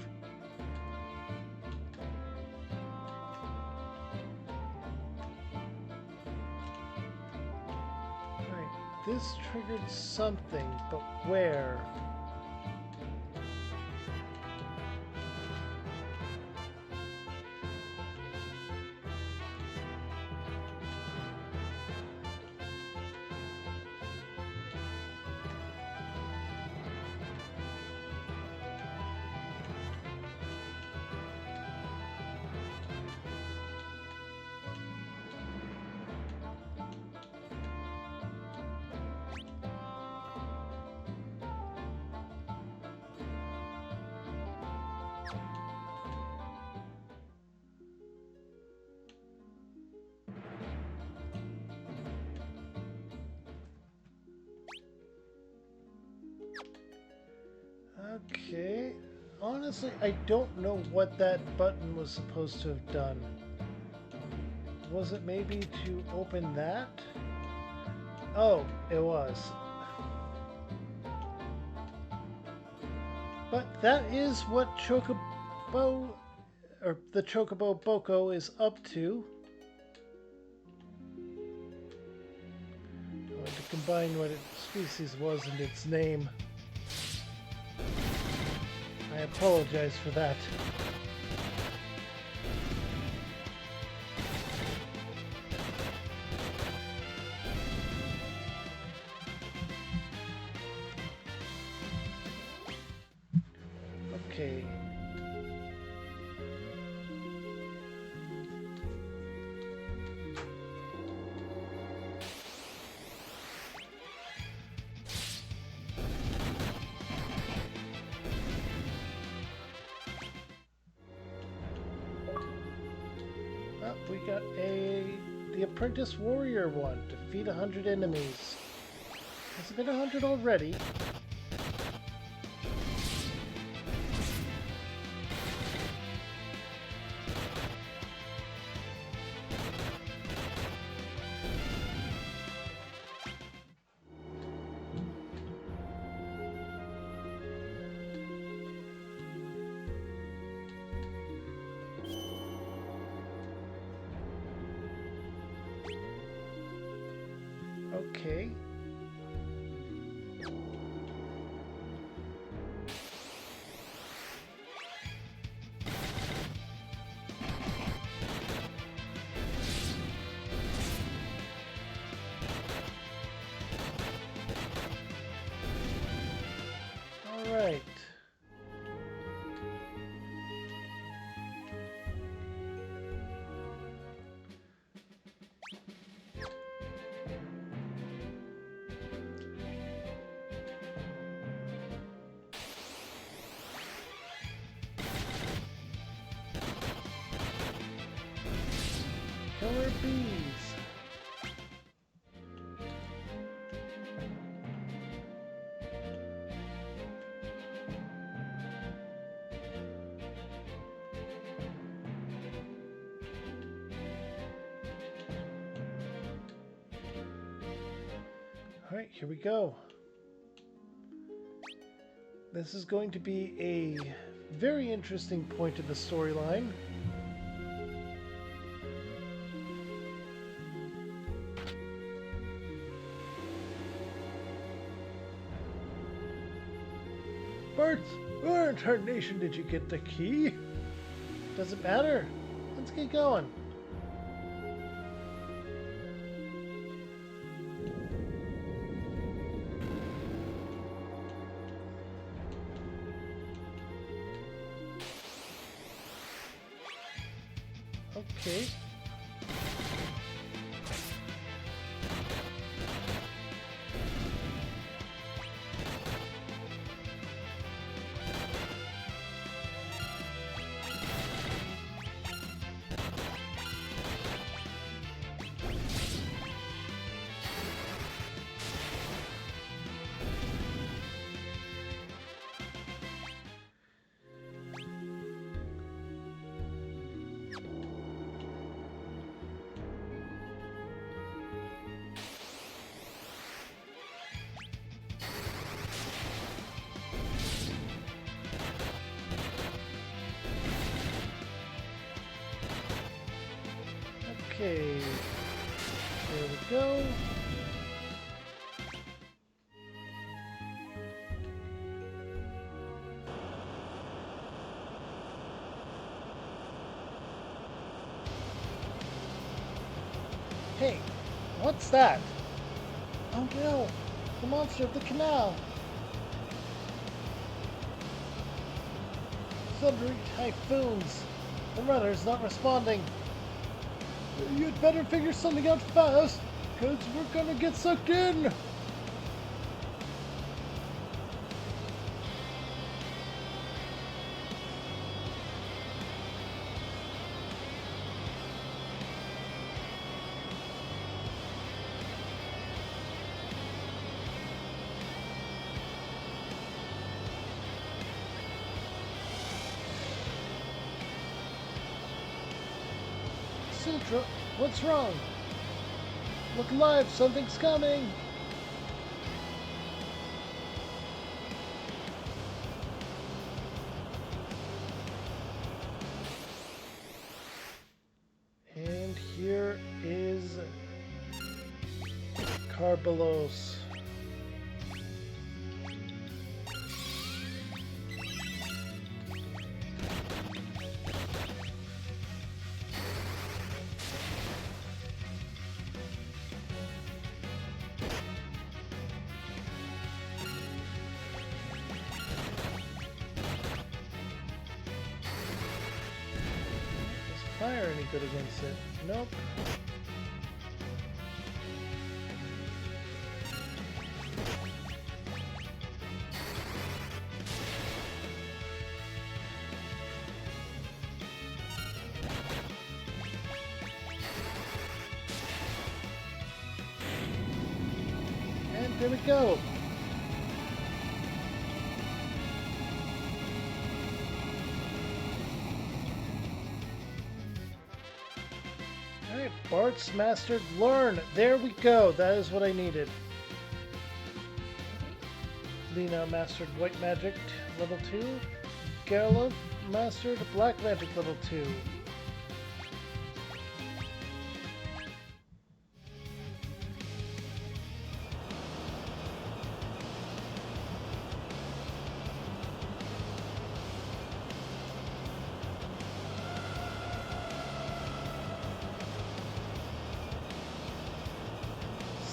Right, this triggered something, but where? Okay. Honestly, I don't know what that button was supposed to have done. Was it maybe to open that? Oh, it was. But that is what Chocobo, or the Chocobo Boko is up to. I wanted to combine what its species was and its name. I apologize for that. Okay. got the Apprentice Warrior one. Defeat 100 enemies. Has it been 100 already? Okay. All right. Killer bees. All right, here we go. This is going to be a very interesting point in the storyline. Bart, where in tarnation did you get the key? Doesn't matter. Let's get going. Okay. Okay, there we go. Hey, what's that? Oh no, the monster of the canal. Thundering typhoons. The runner's not responding. You'd better figure something out fast, because we're gonna get sucked in! Sutra, what's wrong? Look alive, something's coming! And here is Carbolos. Fire any good against it? Nope. There we go. Alright, Bart's mastered learn. There we go. That is what I needed. Lena mastered white magic level 2. Garlov mastered black magic level 2.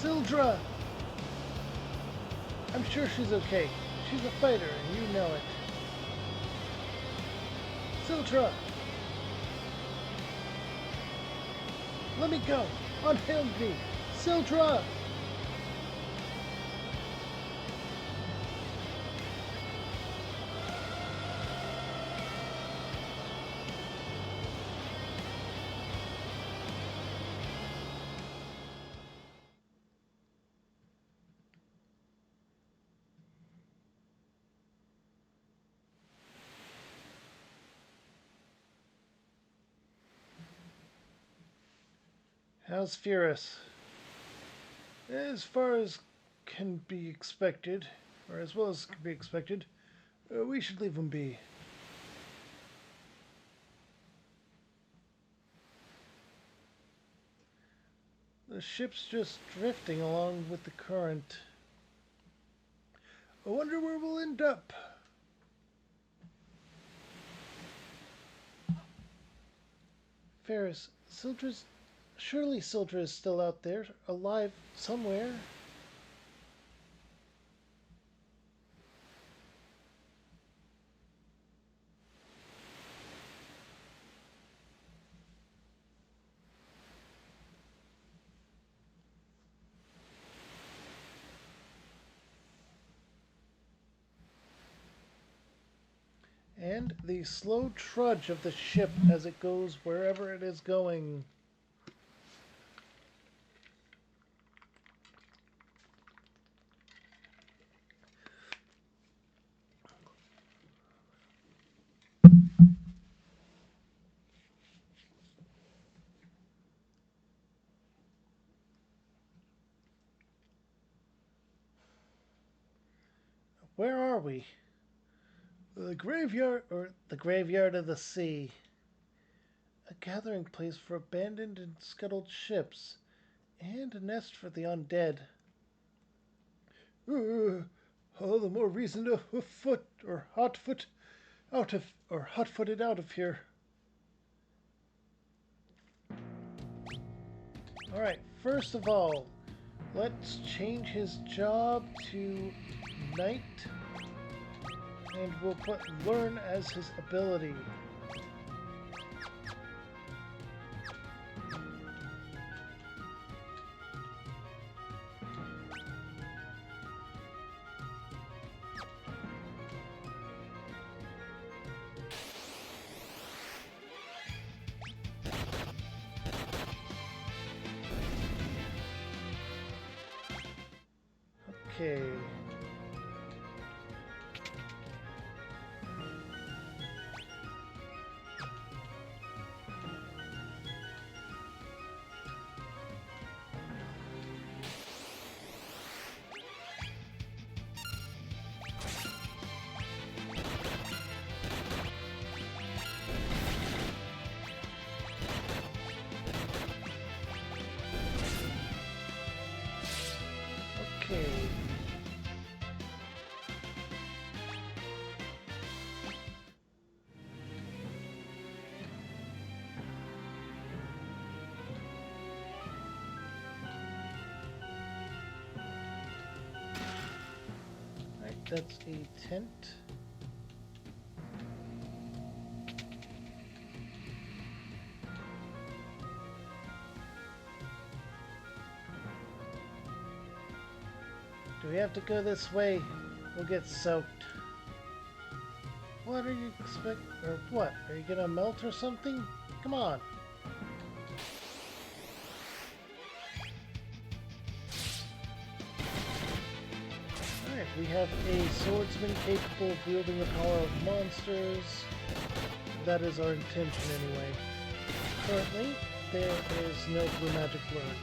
Sildra! I'm sure she's okay. She's a fighter, and you know it. Sildra! Let me go! Unhand me! Sildra! How's Furus? As far as can be expected, or as well as can be expected, we should leave him be. The ship's just drifting along with the current. I wonder where we'll end up. Ferris, surely Sildra is still out there, alive somewhere. And the slow trudge of the ship as it goes wherever it is going. Where are we? The graveyard of the sea. A gathering place for abandoned and scuttled ships, and a nest for the undead. All the more reason to hot-footed out of here. All right. First of all, let's change his job to night, and we'll put learn as his ability. Okay. Okay. Right, that's a tent. Do we have to go this way? We'll get soaked. What are you expect? Or what? Are you gonna melt or something? Come on. We have a swordsman capable of wielding the power of monsters. That is our intention anyway. Currently, there is no blue magic learned.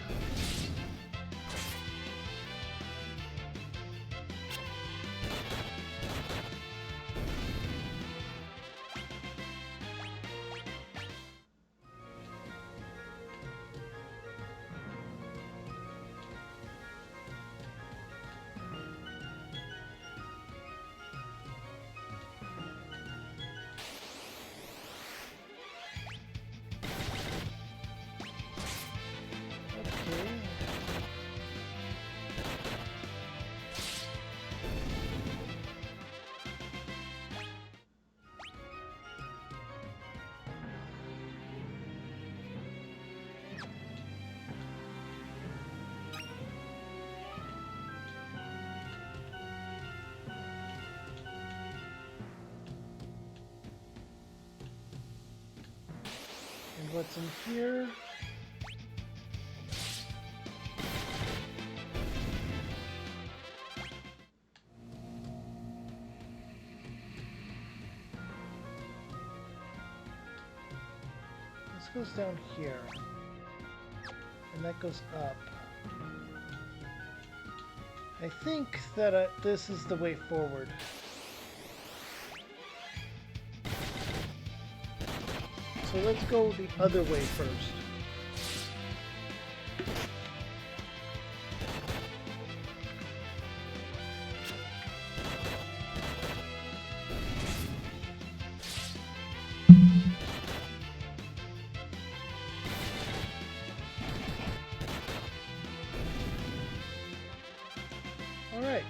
And what's in here? This goes down here. And that goes up. I think that this is the way forward. So let's go the other way first. All right.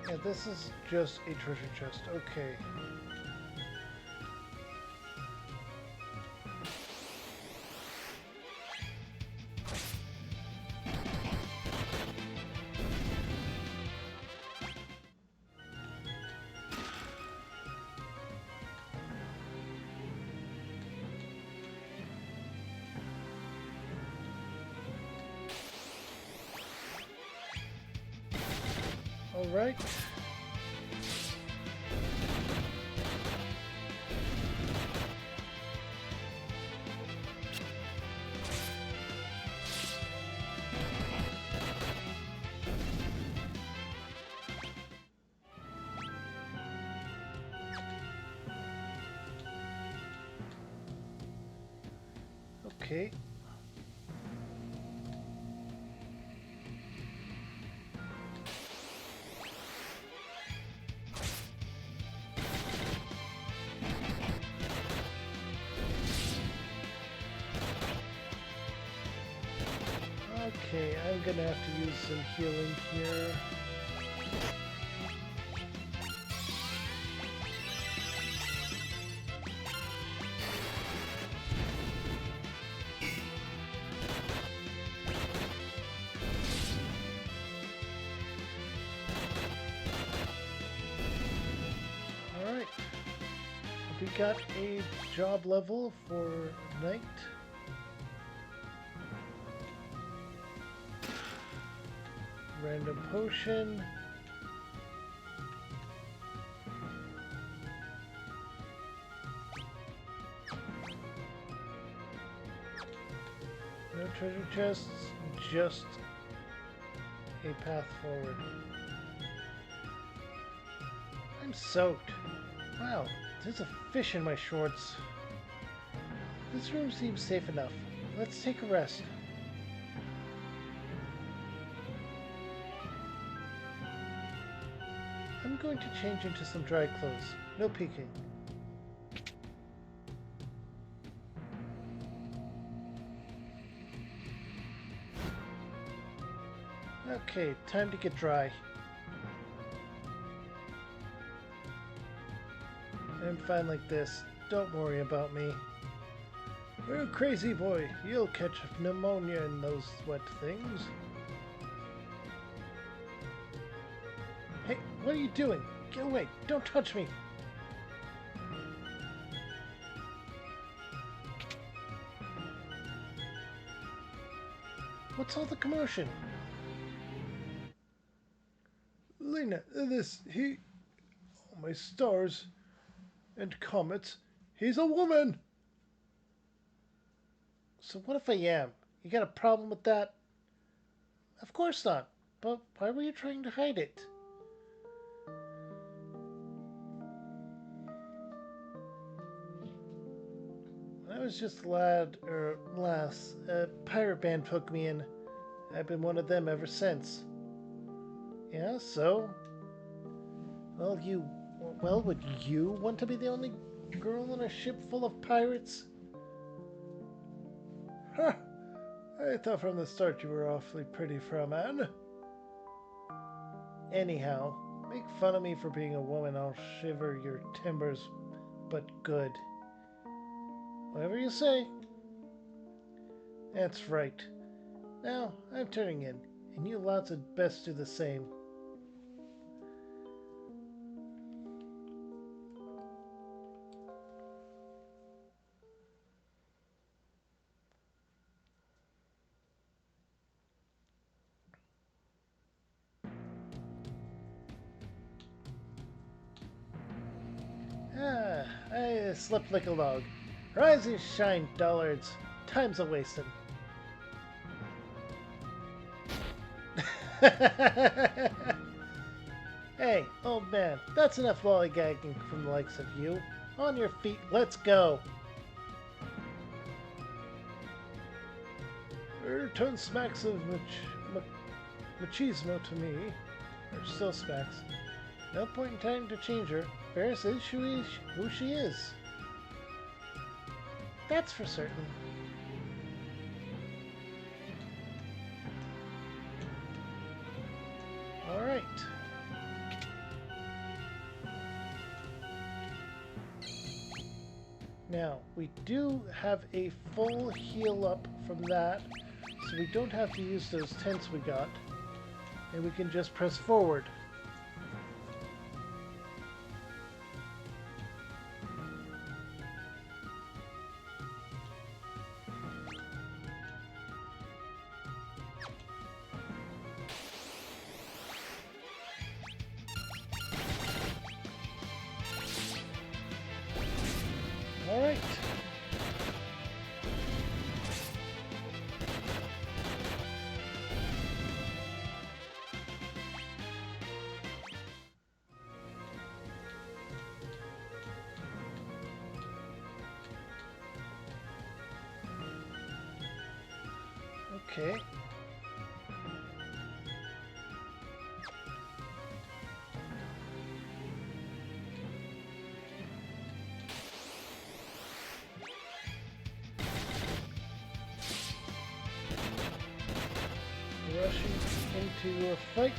Yeah, this is just a treasure chest. Okay. All right. Okay. Okay, I'm gonna have to use some healing here. Alright. We got a job level for Knight. Random potion. No treasure chests, just a path forward. I'm soaked. Wow, there's a fish in my shorts. This room seems safe enough. Let's take a rest. I'm going to change into some dry clothes. No peeking. Okay, time to get dry. I'm fine like this. Don't worry about me. You're a crazy boy. You'll catch pneumonia in those wet things. Hey, what are you doing? Get away! Don't touch me! What's all the commotion? Lena, oh my stars and comets, he's a woman! So what if I am? You got a problem with that? Of course not. But why were you trying to hide it? When I was just a lad, or lass, a pirate band took me in. I've been one of them ever since. Yeah, so? Well, would you want to be the only girl on a ship full of pirates? Huh. I thought from the start you were awfully pretty for a man. Anyhow, make fun of me for being a woman, I'll shiver your timbers, but good. Whatever you say. That's right. Now, I'm turning in, and you lots had best do the same. Ah, I slept like a log. Rise and shine, dullards. Time's a-wasting. Hey, old man, that's enough lollygagging from the likes of you. On your feet, let's go. Her tone smacks of machismo to me. Or still smacks. No point in trying to change her. Ferris is who she is. That's for certain. Alright. Now, we do have a full heal up from that, so we don't have to use those tents we got, and we can just press forward. Alright. Okay. Rushing into a fight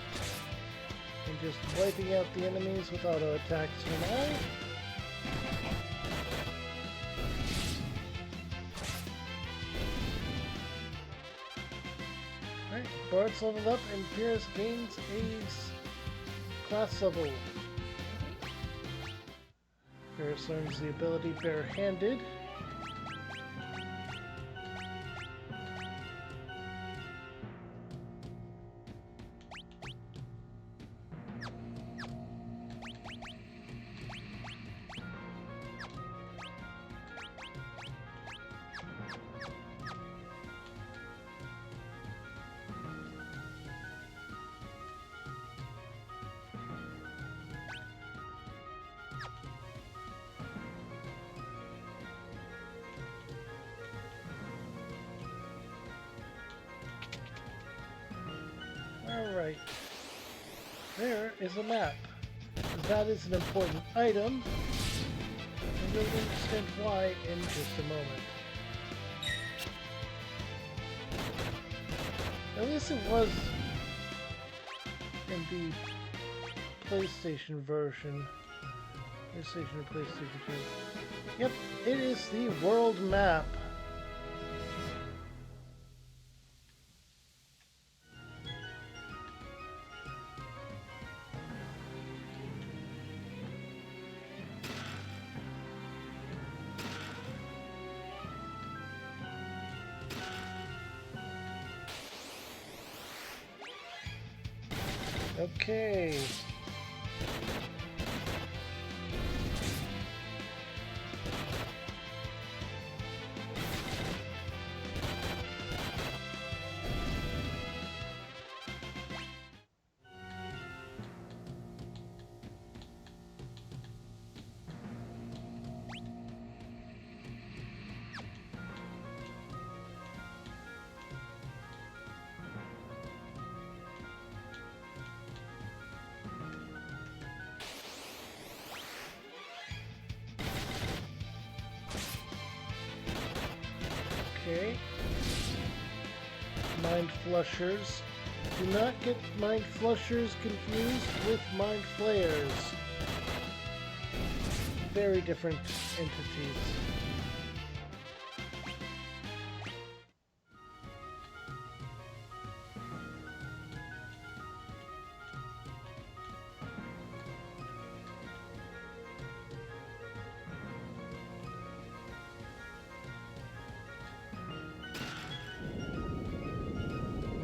and just wiping out the enemies with auto attacks for now. Alright, Bard's leveled up and Pierce gains a class level. Pierce learns the ability Barehanded. Alright, there is a map. That is an important item, and we'll understand why in just a moment. At least it was in the PlayStation version. PlayStation or PlayStation 2. Yep, it is the world map. Okay. Okay. Mind flushers. Do not get mind flushers confused with mind flayers. Very different entities.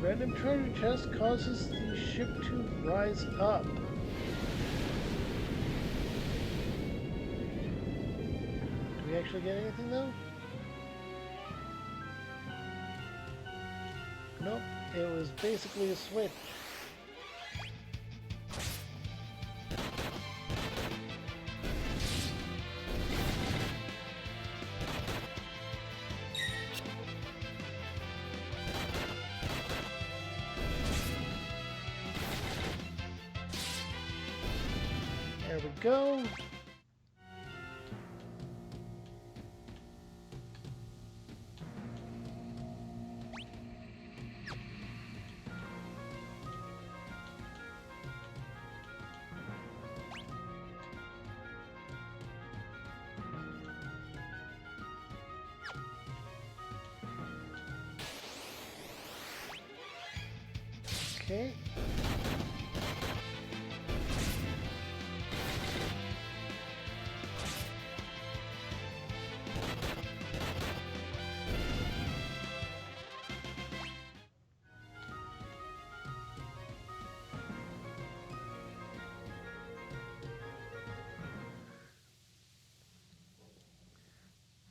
Random treasure chest causes the ship to rise up. Do we actually get anything though? Nope, it was basically a switch. There we go. Okay.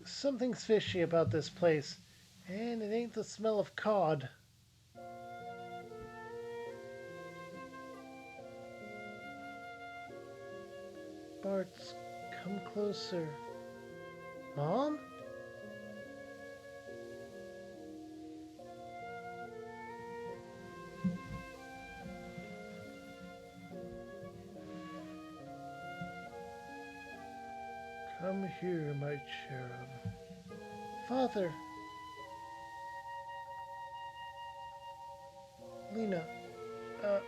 Something's fishy about this place, and it ain't the smell of cod. Bart's, come closer. Mom? Come here, my cherub. Father. Lena. Uh.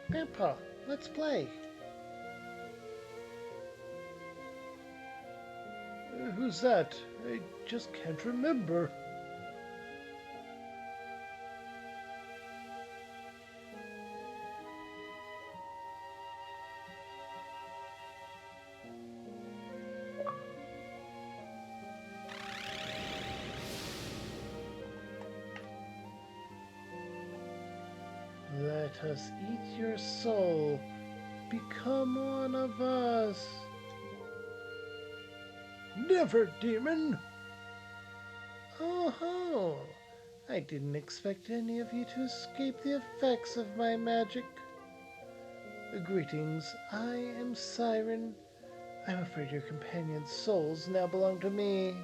Grandpa, let's play. Who's that? I just can't remember. Let us eat your soul. Become one of us. Never, demon! Oh, I didn't expect any of you to escape the effects of my magic. Greetings, I am Siren. I'm afraid your companion's souls now belong to me.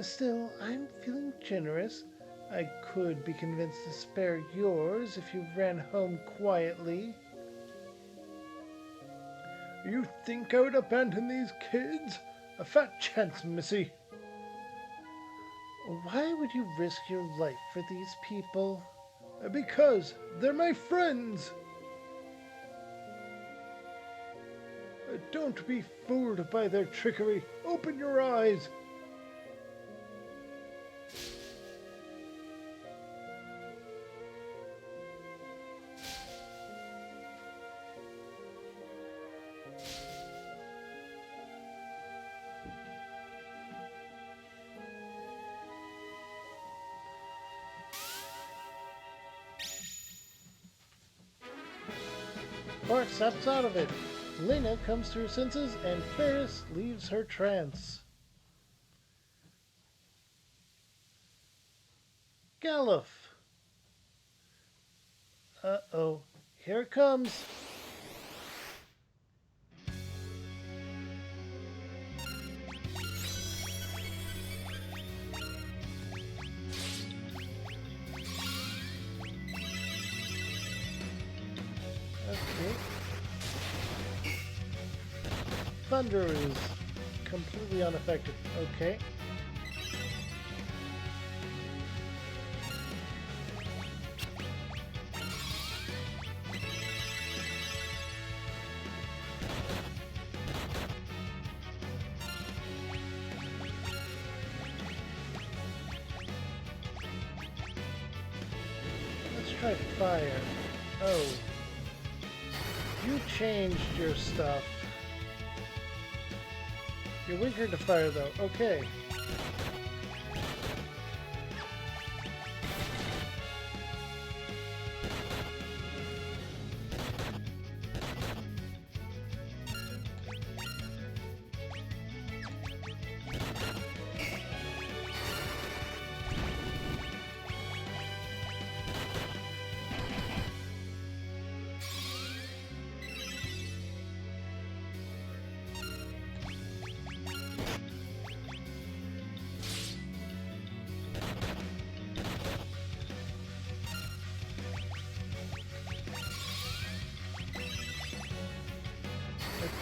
Still, I'm feeling generous. I could be convinced to spare yours if you ran home quietly. You think I would abandon these kids? A fat chance, missy. Why would you risk your life for these people? Because they're my friends. Don't be fooled by their trickery. Open your eyes. Bart snaps out of it. Lena comes to her senses and Ferris leaves her trance. Galuf! Uh-oh. Here it comes. Okay. Thunder is completely unaffected. Okay. Let's try fire. Oh. You changed your stuff. You're weaker to fire though. Okay.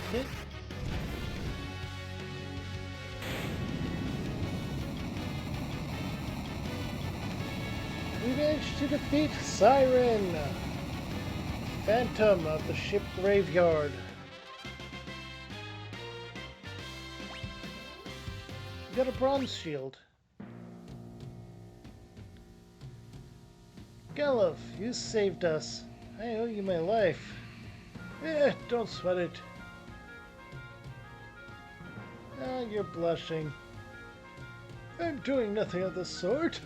Okay. We managed to defeat Siren, Phantom of the ship graveyard. We got a bronze shield. Galuf, you saved us. I owe you my life. Don't sweat it. Ah, you're blushing. I'm doing nothing of the sort.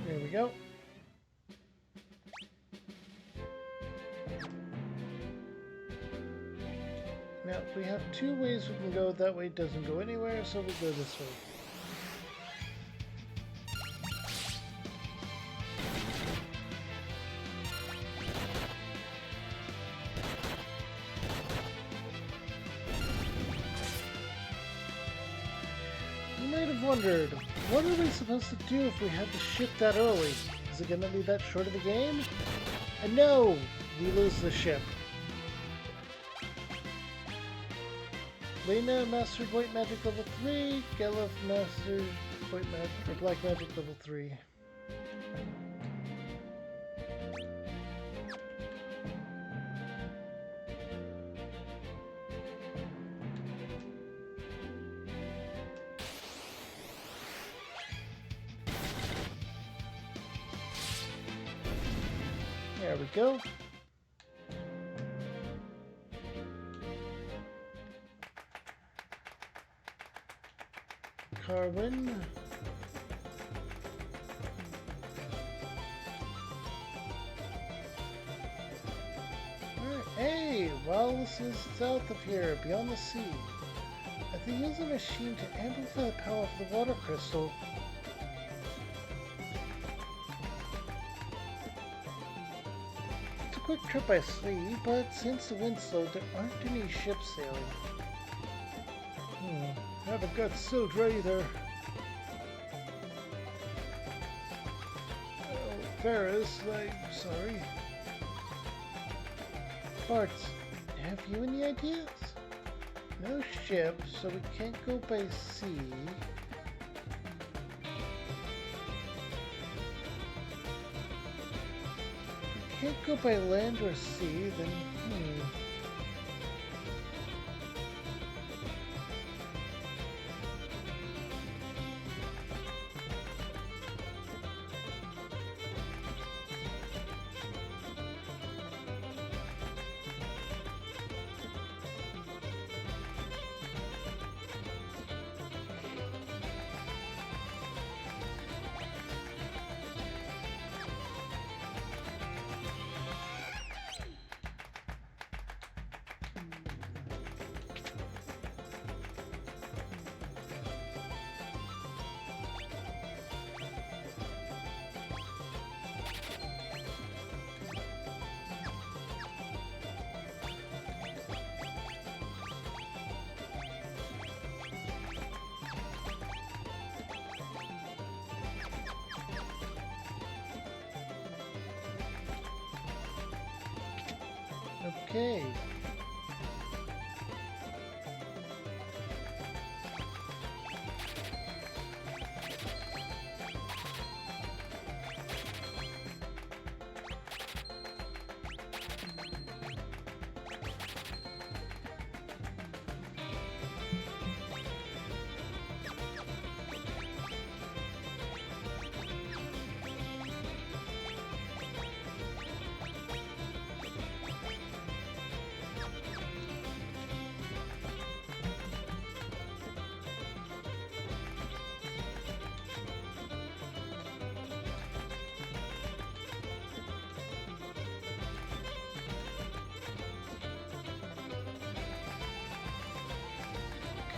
There we go. Now, we have two ways we can go. That way it doesn't go anywhere, so we'll go this way. You might have wondered, what are we supposed to do if we had the ship that early? Is it going to be that short of a game? And no, we lose the ship. Lena mastered White Magic level 3, Galuf mastered White Magic or Black Magic level 3. There we go. Carwin. Hey, Wallace is south of here, beyond the sea. I think use a machine to amplify the power of the water crystal. It's a quick trip I see, but since the wind's slow, there aren't any ships sailing. I haven't got so dry either. Oh, Ferris, I'm sorry. Bart, have you any ideas? No ship, so we can't go by sea. We can't go by land or sea, then Okay.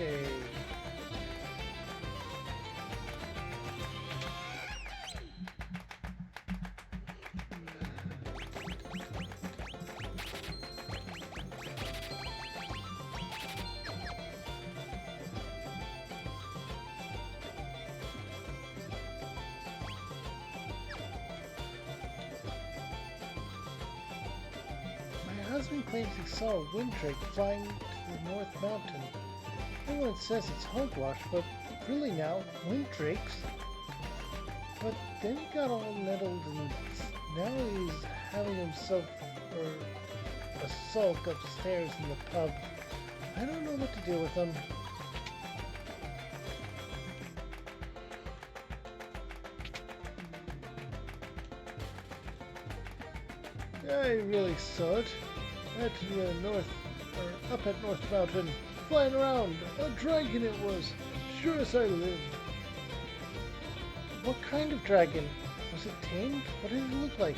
Okay. My husband claims he saw a wind drake flying to the North Mountain. Everyone says it's hogwash, but really now, wind drakes? But then he got all nettled and now he's having himself a sulk upstairs in the pub. I don't know what to do with him. I really saw it. At the up at North Mountain, flying around. A dragon it was, sure as I live. What kind of dragon? Was it tamed? What did it look like?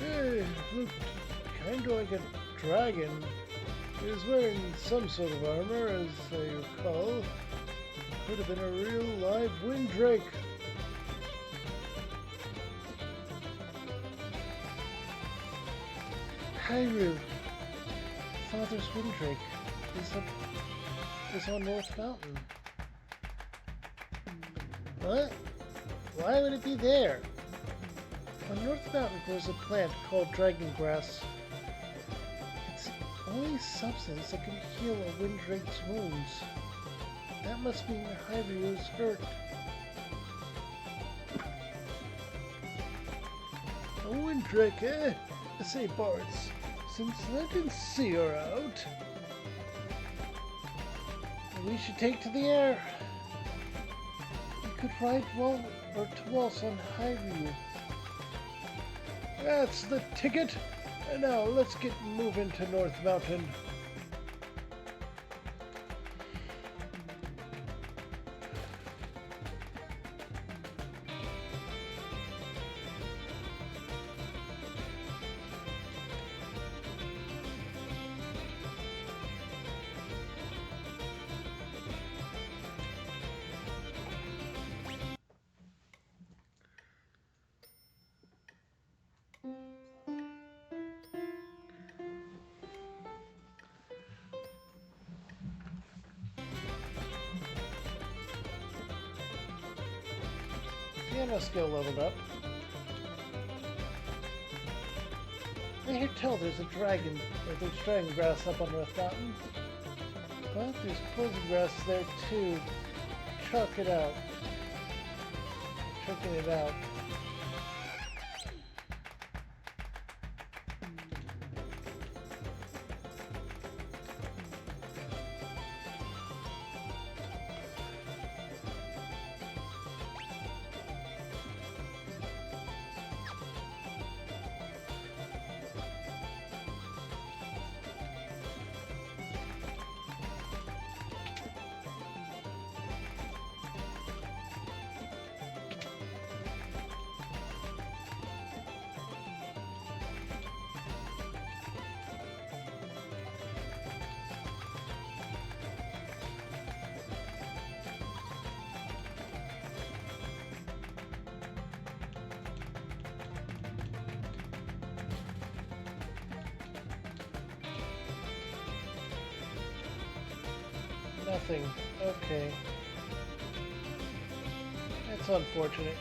It looked kind of like a dragon. He was wearing some sort of armor, as I recall. Could have been a real live wind drake. Hyrule, Father's wind drake, is on North Mountain. What? Why would it be there? On North Mountain grows a plant called dragon grass. It's the only substance that can heal a wind drake's wounds. That must mean Hyrule's hurt. A wind drake, eh? Say, Barts, since I didn't see her out, we should take to the air. We could ride to waltz on Hyrule. That's the ticket. And now let's get moving to North Mountain. Piano skill leveled up. I hear tell there's a dragon, or there's dragon grass up on North Mountain. But there's poison grass there too. Chuck it out. Chucking it out. Nothing. Okay. That's unfortunate.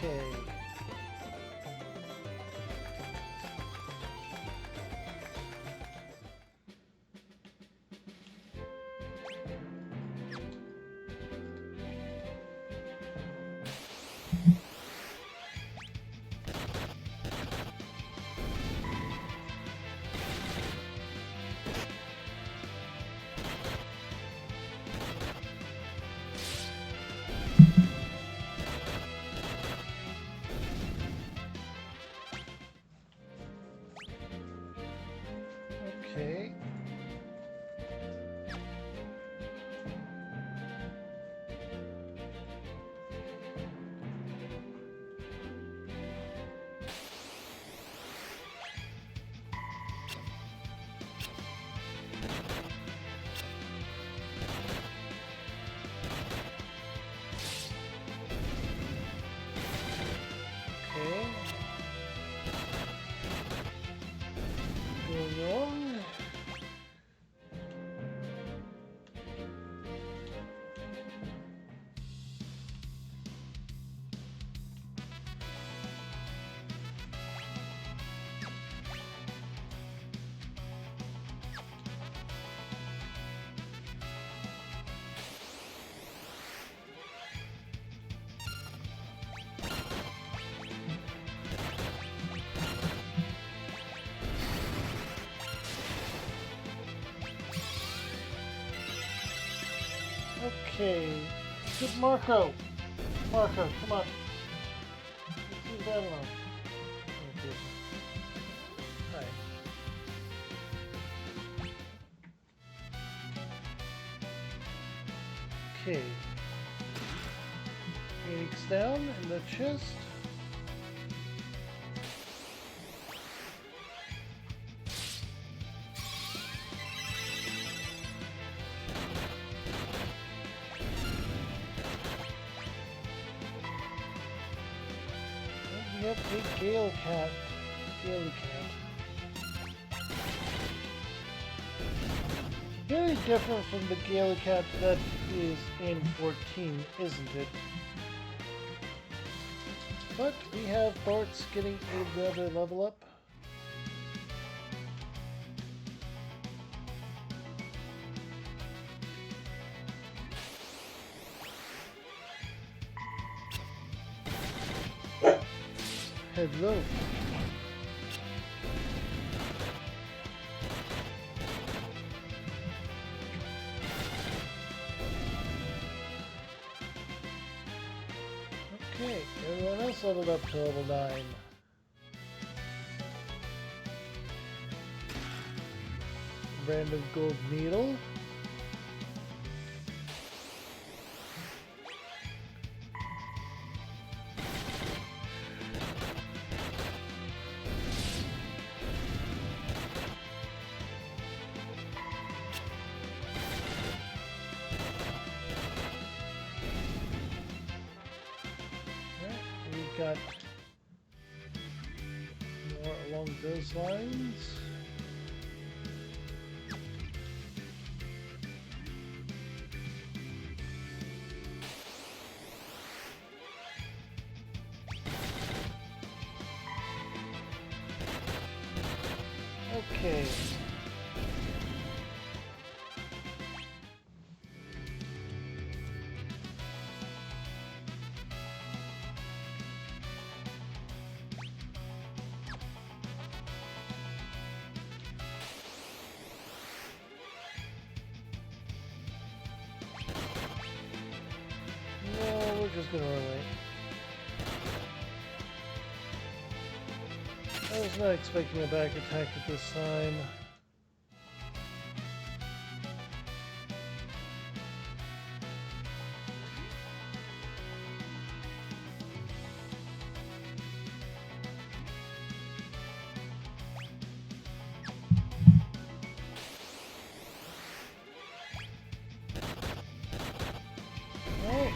Okay. Okay. Okay. Going on. Okay. Good Marco. Marco, come on. Let's leave that alone. Oh, goodness. Alright. Okay. Phoenix down in the chest. And we have a Gale Cat. Gale Cat. Very different from the Gale Cat that is in 14, isn't it? But we have Bart's getting another level up. Hello. Okay, everyone else leveled up to level 9. Random gold needle. Got more along those lines. Okay. No, we're just gonna run away. I was not expecting a back attack at this time. Right.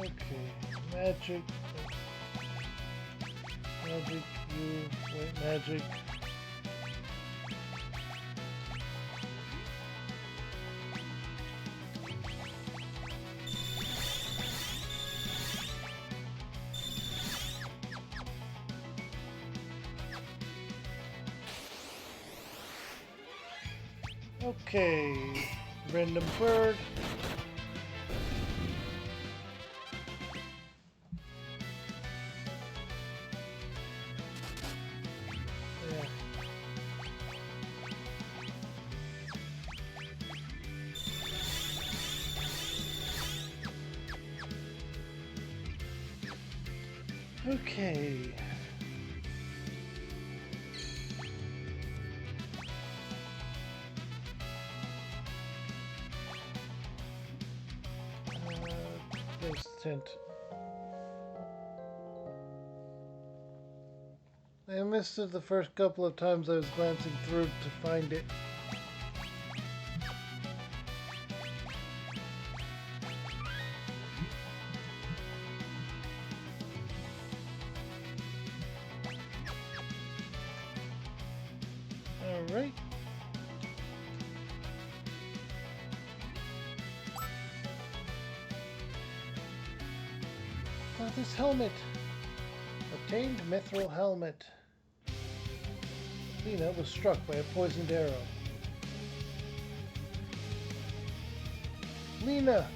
Okay, magic. Magic, you, wait, magic. Okay, random bird. Yeah. Okay. There's the tent. I missed it the first couple of times I was glancing through to find it. Alright. Oh, this helmet! Obtained mithril helmet. Lena was struck by a poisoned arrow. Lena!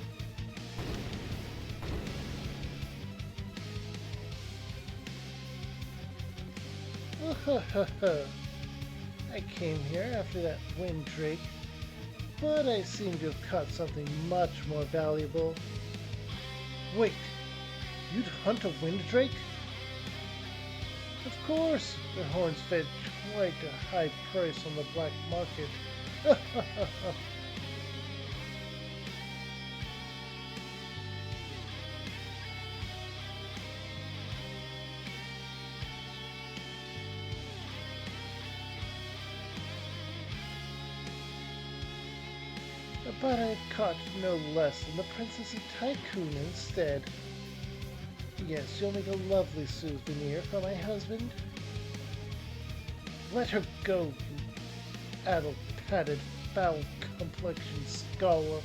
I came here after that wind drake, but I seem to have caught something much more valuable. Wait, you'd hunt a wind drake? Of course, their horns fetch quite a high price on the black market. But I've caught no less than the Princess of Tycoon instead. Yes, you'll make a lovely souvenir for my husband. Let her go, you addle-padded, foul-complexioned scholar.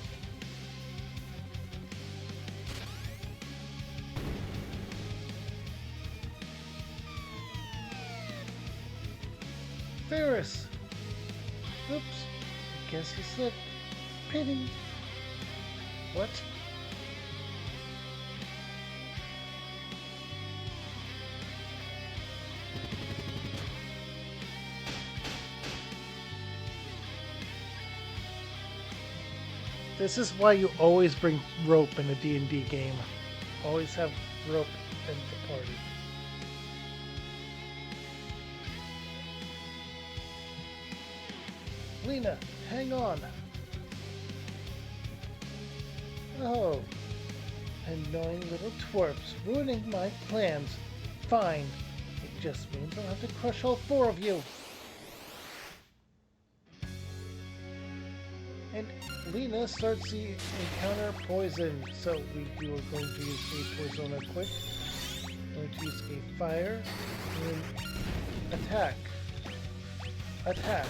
Ferris! Oops, I guess he slipped. Pity. What? This is why you always bring rope in a D&D game. Always have rope in the party. Lena, hang on. Oh, annoying little twerps, ruining my plans. Fine, it just means I'll have to crush all four of you. And Lena starts the encounter poison, so we are going to use a poison quick. Going to use a fire and attack. Attack.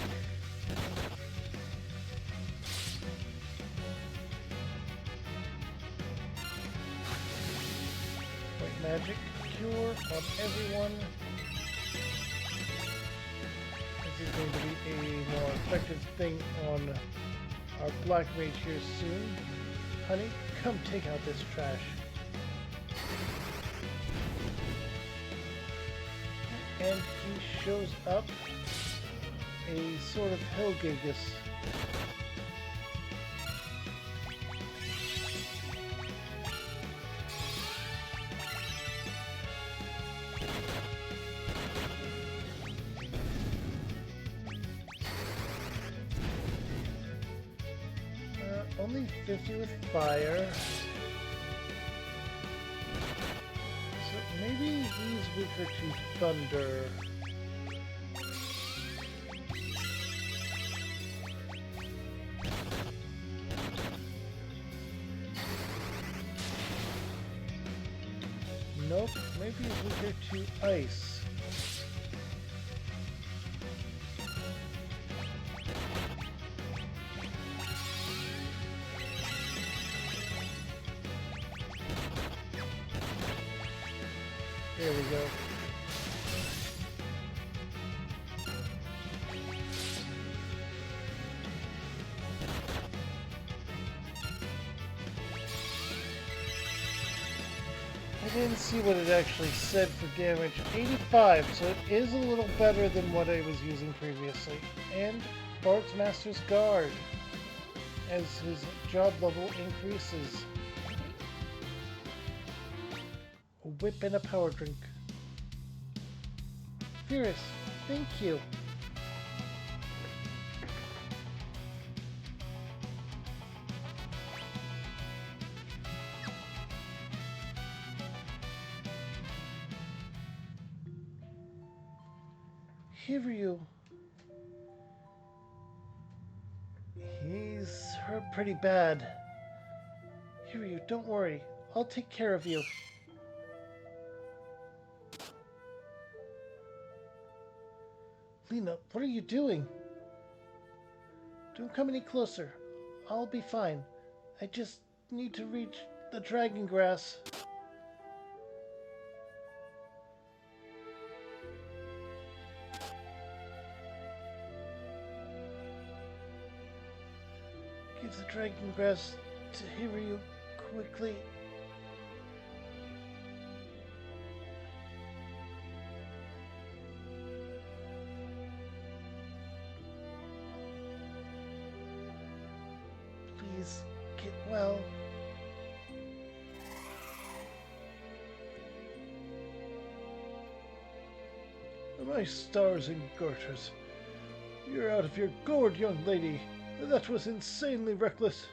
Magic cure on everyone. This is going to be a more effective thing on our black mage here soon. Honey, come take out this trash. And he shows up a sort of Helgigus. Only 50 with fire. So maybe he's weaker to thunder. Nope, maybe it's weaker to ice. There we go. I didn't see what it actually said for damage. 85, so it is a little better than what I was using previously. And Bart's Master's Guard, as his job level increases. A whip and a power drink. Furious, thank you. Hiryu. He's hurt pretty bad. Hiryu, don't worry. I'll take care of you. Lena, what are you doing? Don't come any closer. I'll be fine. I just need to reach the dragon grass. Give the dragon grass to Hiryu quickly. Please get well. My stars and garters. You're out of your gourd, young lady. That was insanely reckless.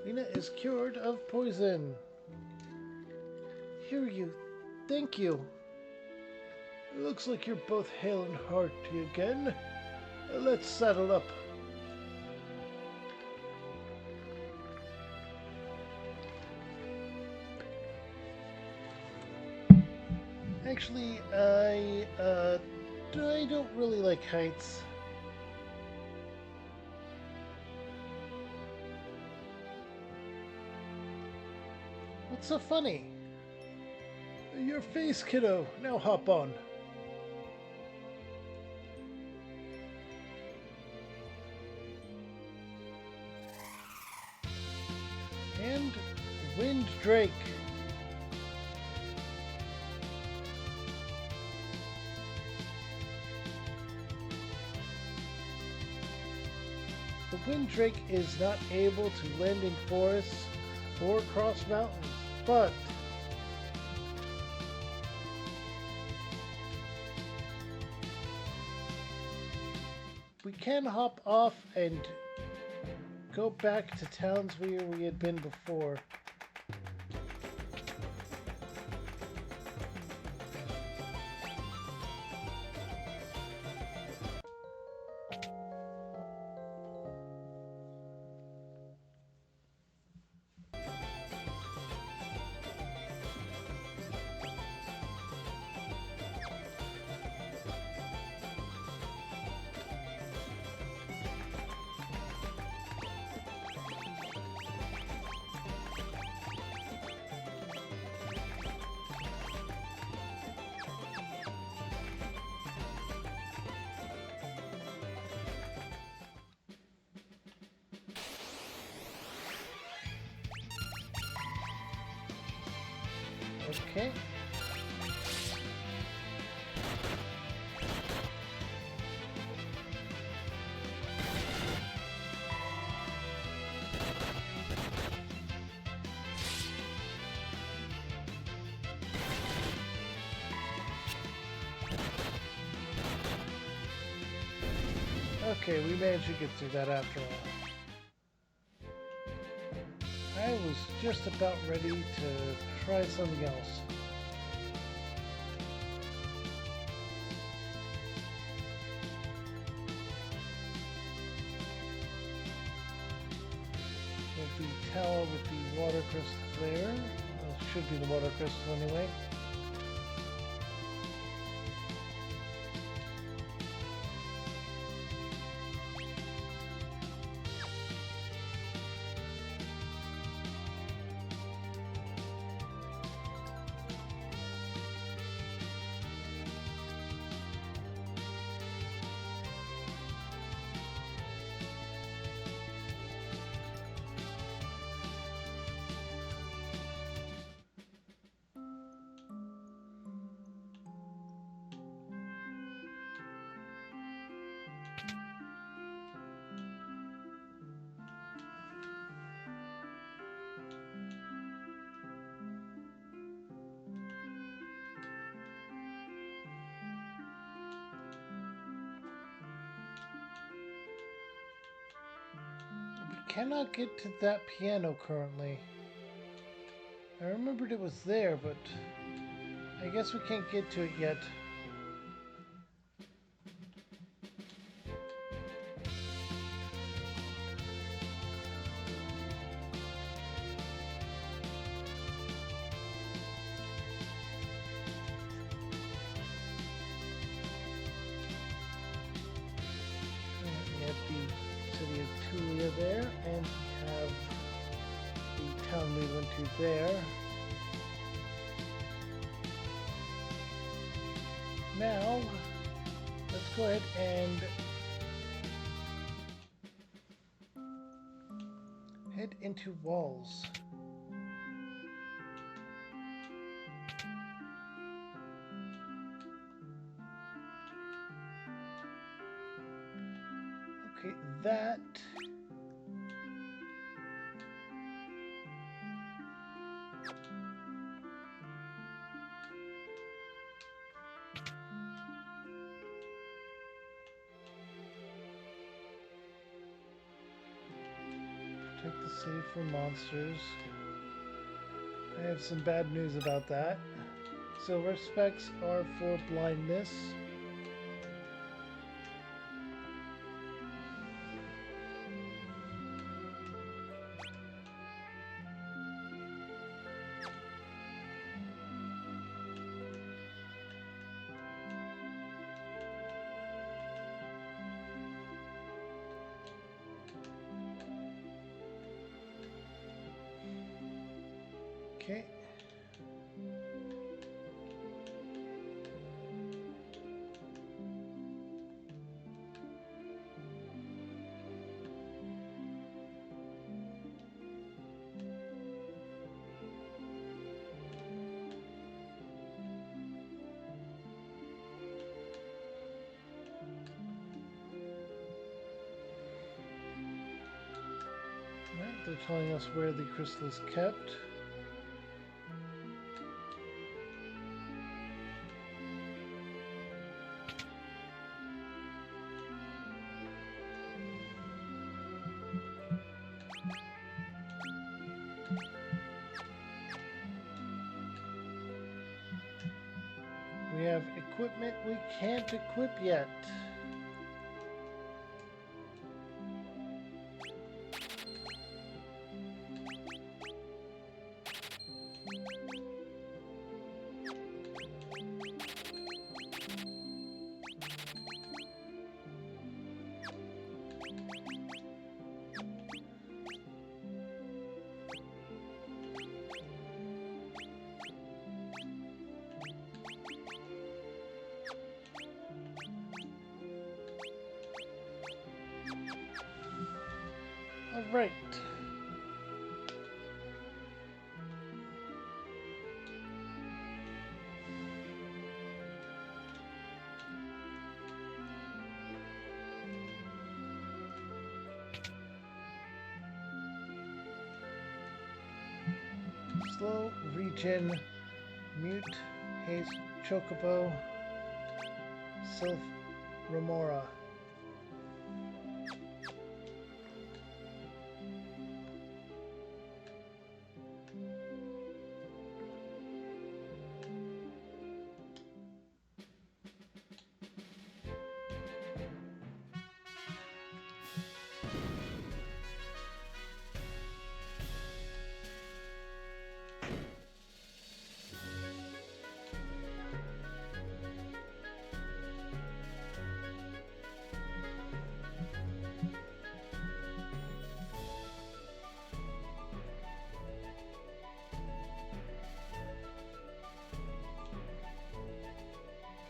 Lena is cured of poison. Hiryu, thank you. It looks like you're both hale and hearty again. Let's saddle up. Actually, I don't really like heights. What's so funny? Your face, kiddo. Now hop on. And Wind Drake. The Wind Drake is not able to land in forests or cross mountains, but we can hop off and go back to towns where we had been before. Okay. Okay, we managed to get through that after all. I was just about ready to try something else. tower with the water crystal there. Well, should be the water crystal anyway. Cannot get to that piano currently. I remembered it was there, but I guess we can't get to it yet. We have the city of Tulia there, and we have the town we went to there. Now, let's go ahead and head into walls. Okay, that. Protect the city from monsters. I have some bad news about that. Silver specs are for blindness. Okay. Right, they're telling us where the crystal is kept. We have equipment we can't equip yet. All right. Slow, regen, mute, haste, chocobo, self, remora.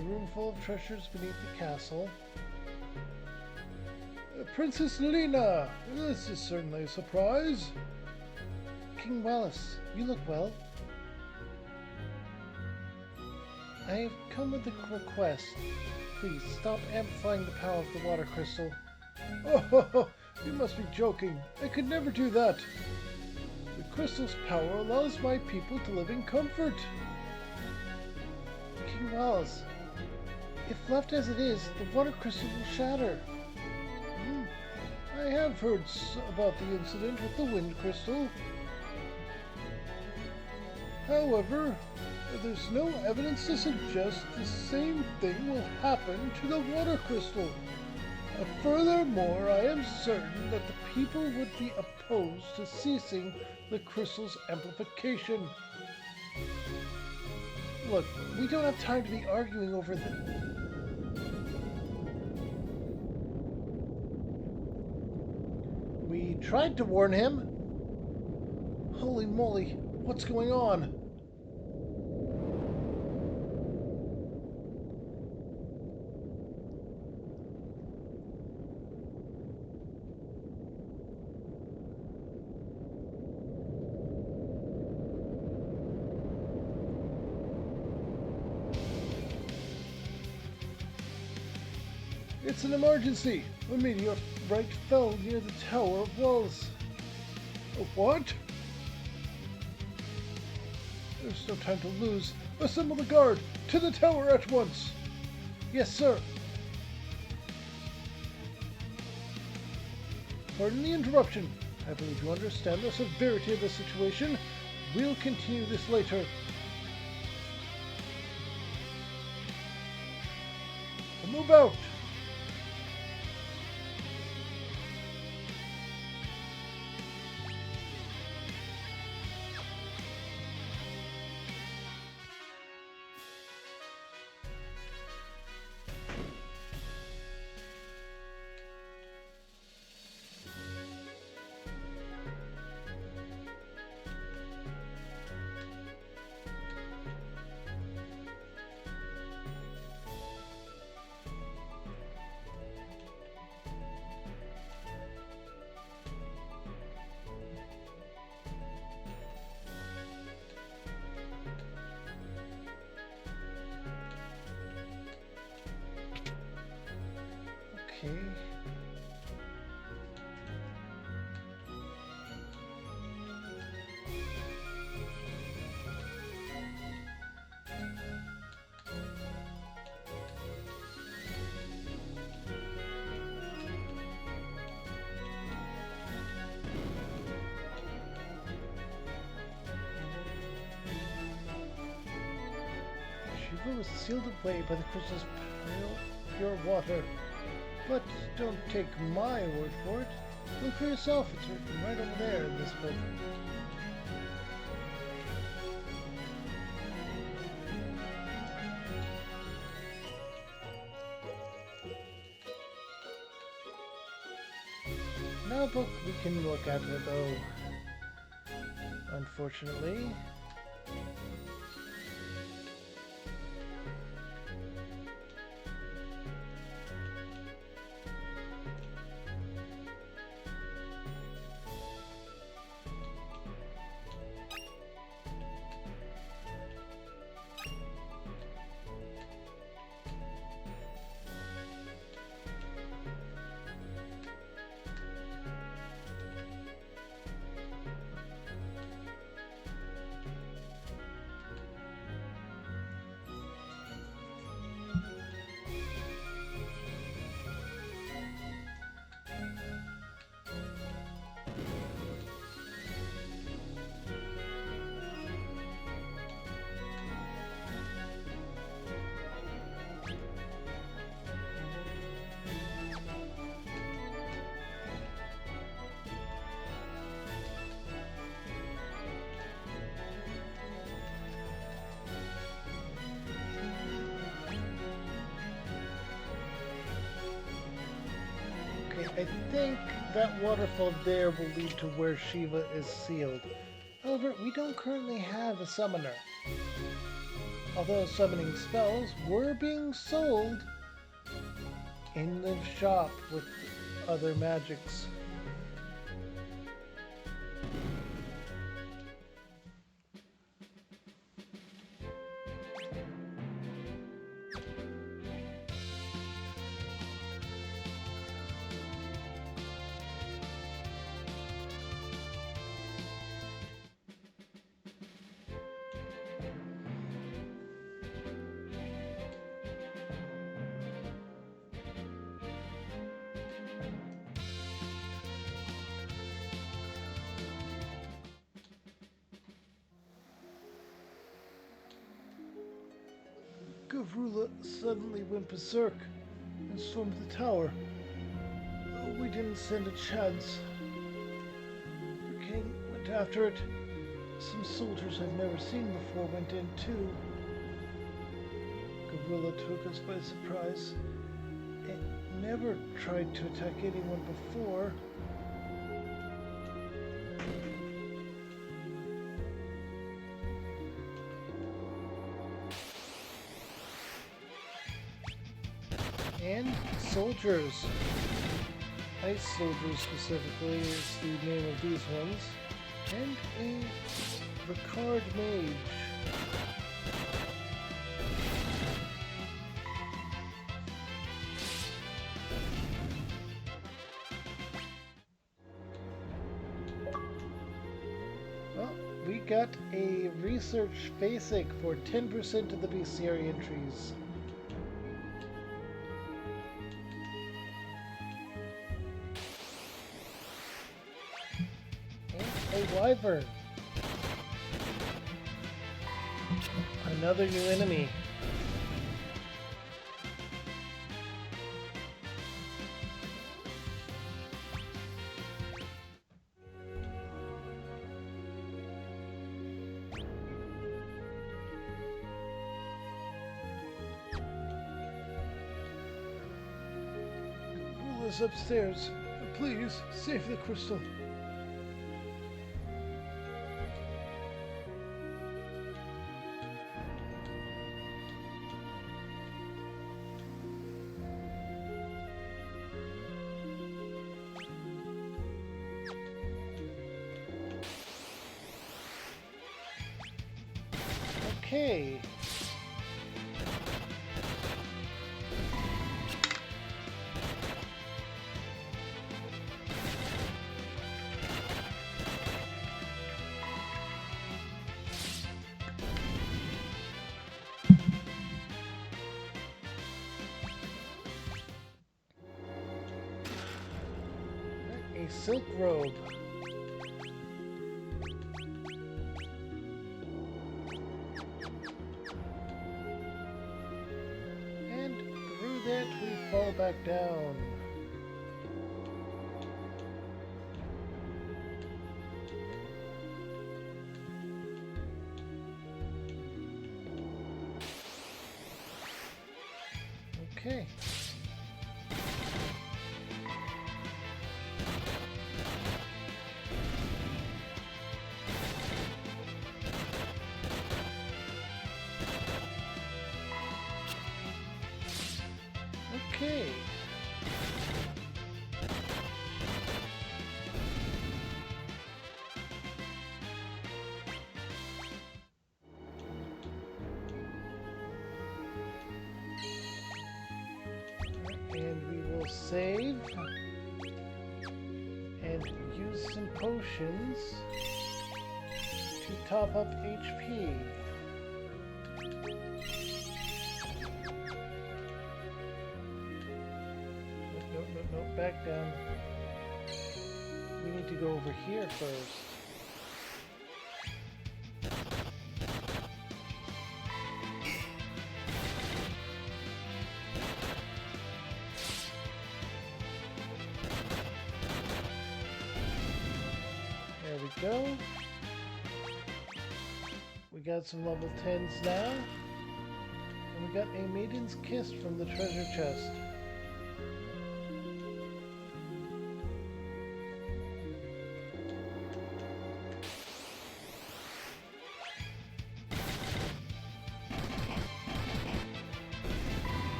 A room full of treasures beneath the castle. Princess Lena! This is certainly a surprise. King Wallace, you look well. I have come with a request. Please, stop amplifying the power of the water crystal. Oh, you must be joking. I could never do that. The crystal's power allows my people to live in comfort. King Wallace, if left as it is, the water crystal will shatter. I have heard about the incident with the wind crystal. However, there's no evidence to suggest the same thing will happen to the water crystal. Furthermore, I am certain that the people would be opposed to ceasing the crystal's amplification. Look, we don't have time to be arguing over this. We tried to warn him. Holy moly, what's going on? It's an emergency! A meteorite fell near the Tower of Wallace. What? There's no time to lose. Assemble the guard! To the tower at once! Yes, sir! Pardon the interruption. I believe you understand the severity of the situation. We'll continue this later. Move out! Okay. Shiva was sealed away by the crystal's pure water. But don't take my word for it. Look for yourself. It's written right over there in this book. No book we can look at it though. Unfortunately. I think that waterfall there will lead to where Shiva is sealed. However, we don't currently have a summoner. Although summoning spells were being sold in the shop with other magics. Gavrula suddenly went berserk and stormed the tower. We didn't stand a chance. The king went after it. Some soldiers I've never seen before went in too. Gavrula took us by surprise. It never tried to attack anyone before. And soldiers. Ice soldiers specifically is the name of these ones. And a Ricard mage. Well, we got a research basic for 10% of the bestiary entries. And a wyvern. Another new enemy. Is upstairs. Please, save the crystal. Okay. A silk robe. And through that we fall back down. Okay. Okay. And we will save and use some potions to top up HP. Nope, back down. We need to go over here first. There we go. We got some level 10s now. And we got a Maiden's Kiss from the treasure chest.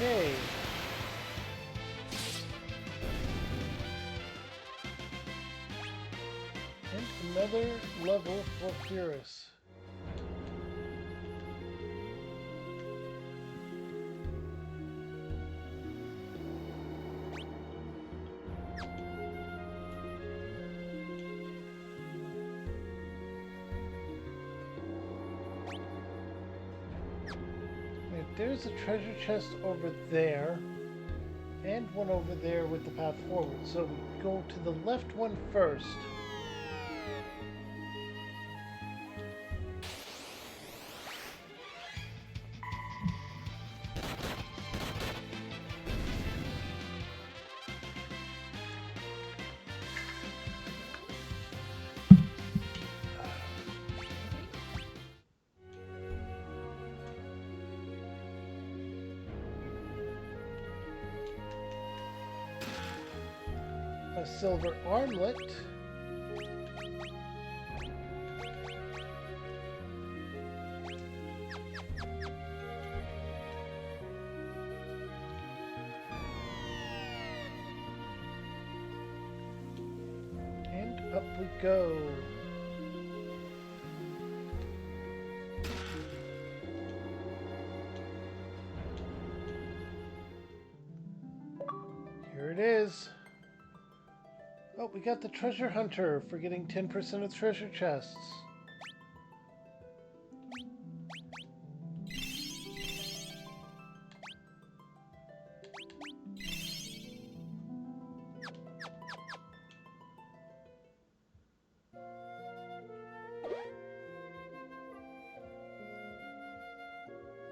Okay. And another level for Purus. There's a treasure chest over there, and one over there with the path forward. So we go to the left one first. A silver armlet. And up we go. Here it is. Oh, we got the treasure hunter for getting 10% of treasure chests.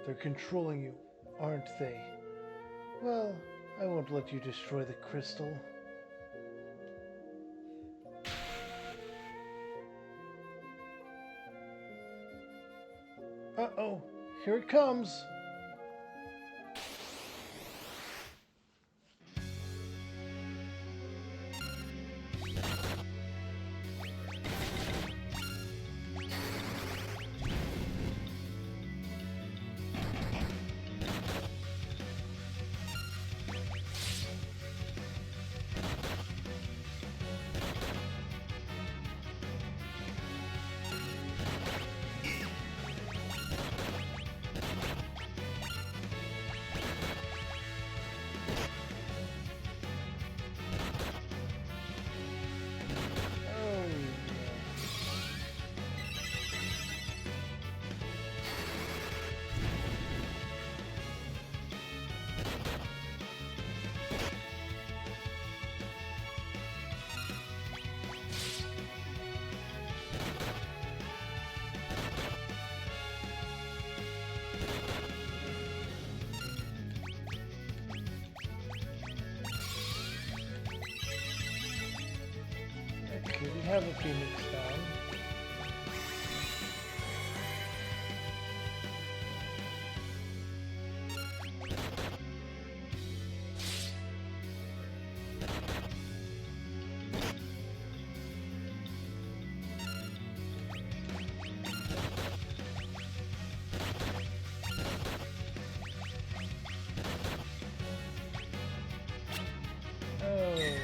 They're controlling you, aren't they? Well, I won't let you destroy the crystal. Uh-oh, here it comes. Okay, we have a Phoenix down. Oh.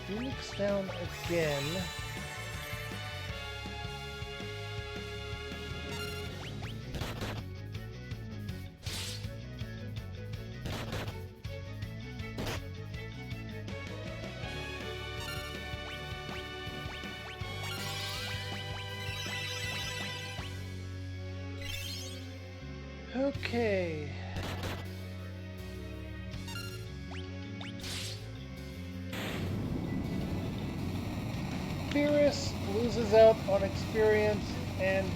Phoenix down again. Okay. Beerus loses out on experience and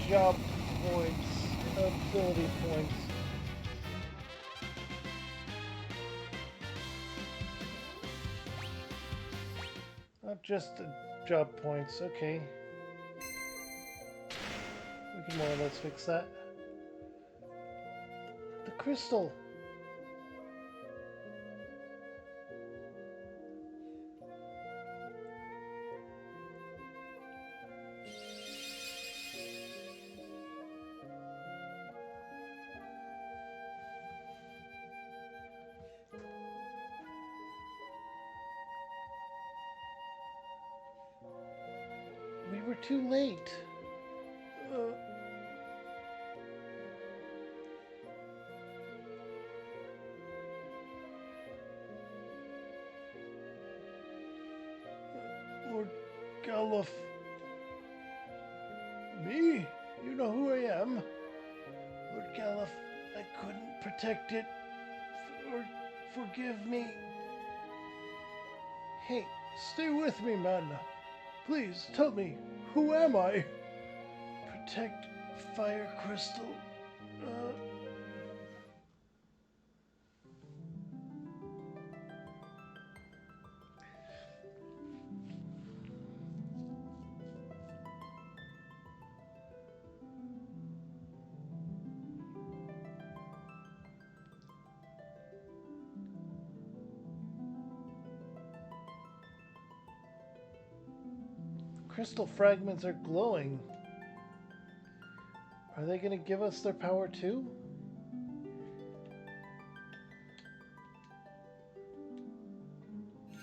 job points, ability points. just job points. Okay. We can more or less fix that. The crystal. We were too late. Uh, Lord Galuf. Me? You know who I am. Lord Galuf, I couldn't protect it. Forgive me. Hey, stay with me, man. Please, tell me, who am I? Protect Fire Crystal. Uh... Crystal fragments are glowing. Are they going to give us their power too?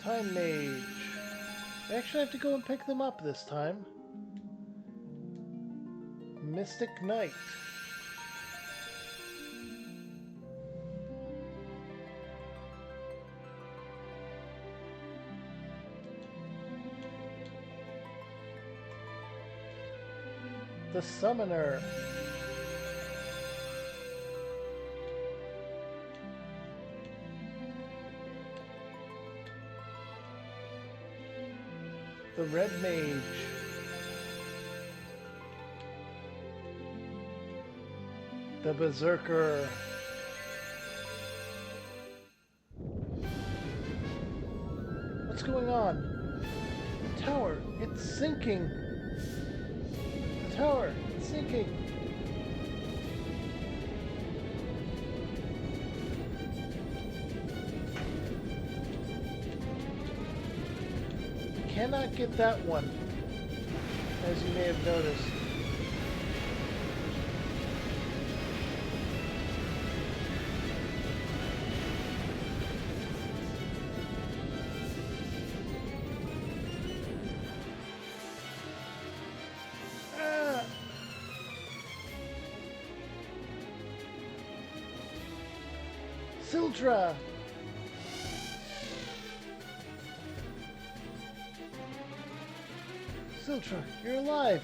Time Mage. I actually have to go and pick them up this time. Mystic Knight. The Summoner. The Red Mage. The Berserker. What's going on? The tower, it's sinking. The tower, it's sinking. Cannot get that one, as you may have noticed. Sildra! Sildra, you're alive!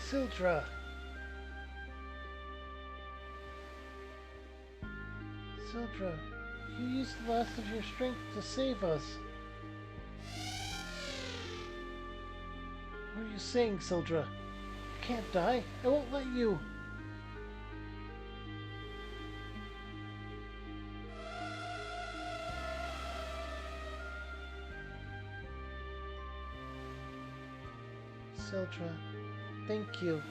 Sildra! Sildra, you used the last of your strength to save us. What are you saying, Sildra? You can't die. I won't let you. Sildra, thank you.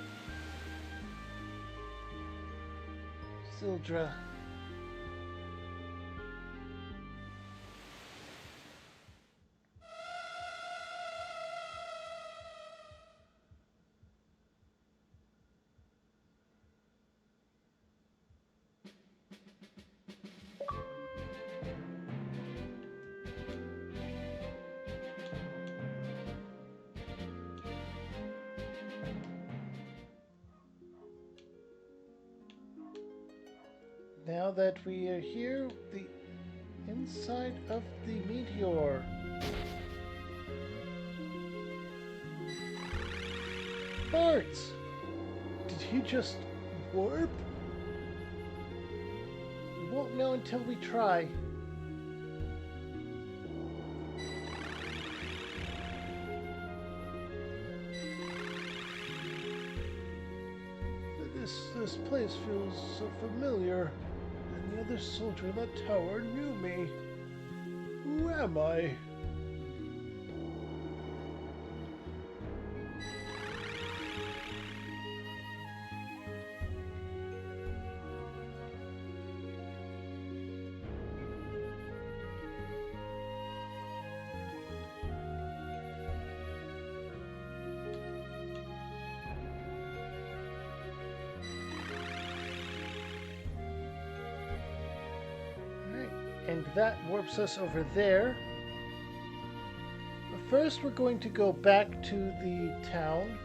Sildra. Now that we are here, the inside of the meteor. Bart's! Did he just warp? We won't know until we try. This place feels so familiar. And the other soldier in that tower knew me. Who am I? And that warps us over there. But first we're going to go back to the town.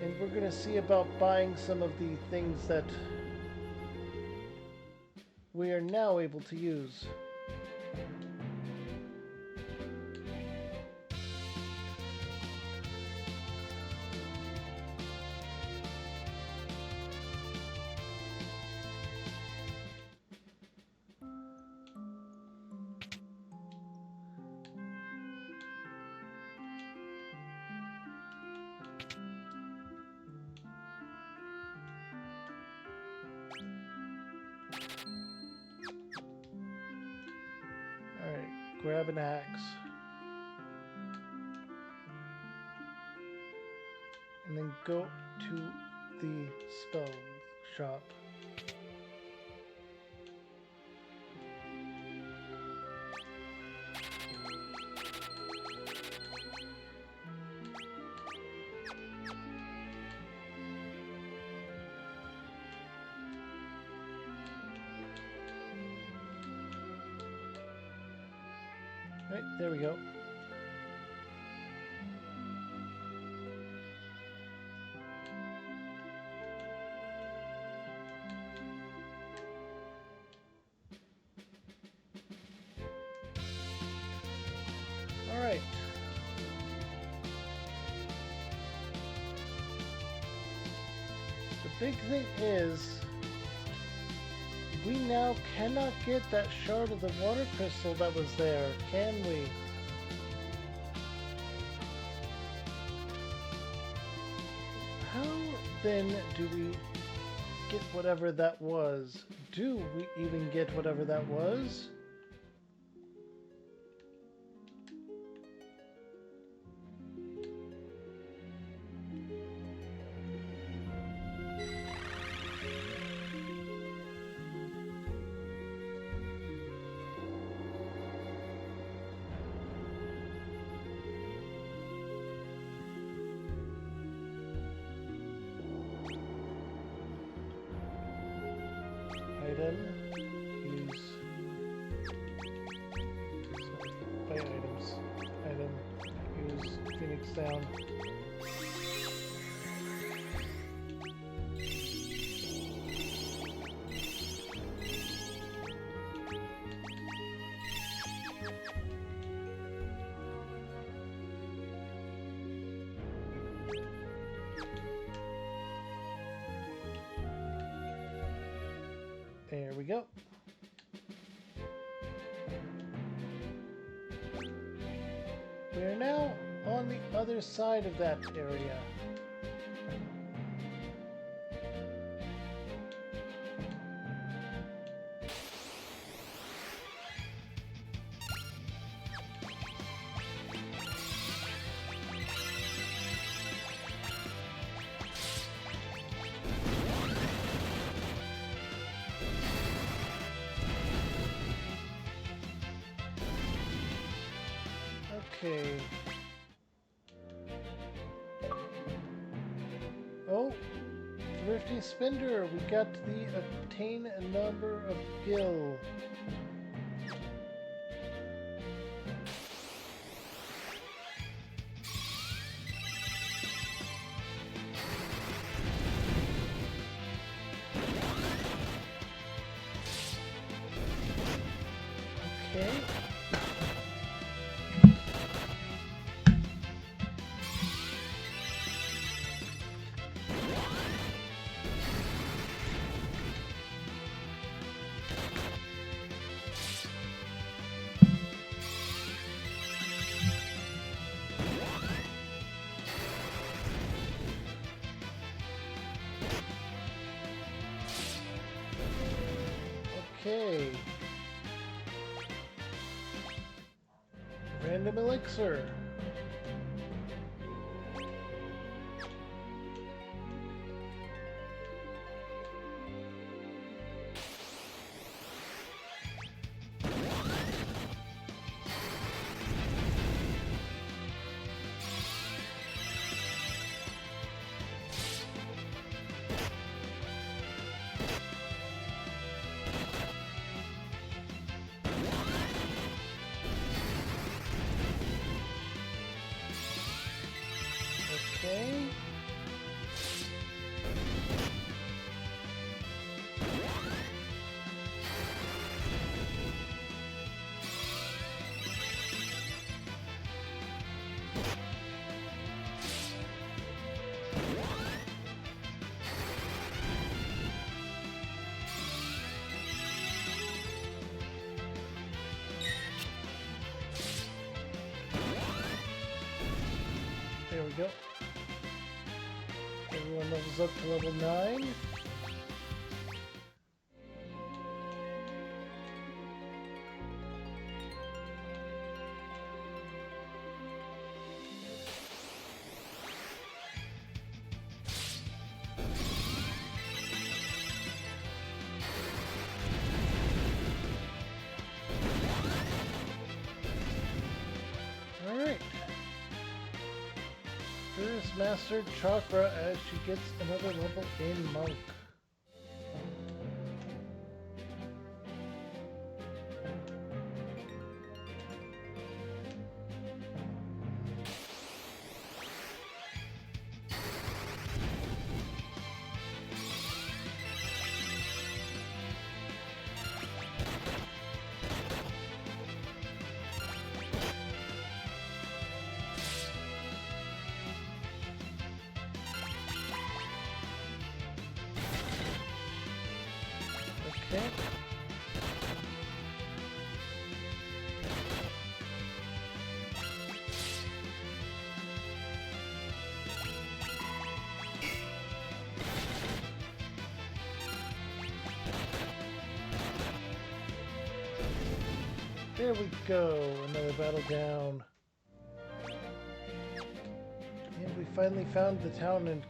And we're going to see about buying some of the things that we are now able to use. Alright, grab an axe. And then go to the spell shop. Right, there we go. All right. The big thing is we now cannot get that shard of the water crystal that was there, can we? How then do we get whatever that was? Do we even get whatever that was? Item, use, buy items, item, use, Phoenix down. There we go. We are now on the other side of that area. Okay. Oh, Thrifty Spender, we got the obtain a number of gil. Okay. Okay. Random elixir. Okay. There we go. Everyone levels up to level 9. Alright. First mastered chakra as she gets another level in monk. Okay. There we go. Another battle down. And we finally found the town and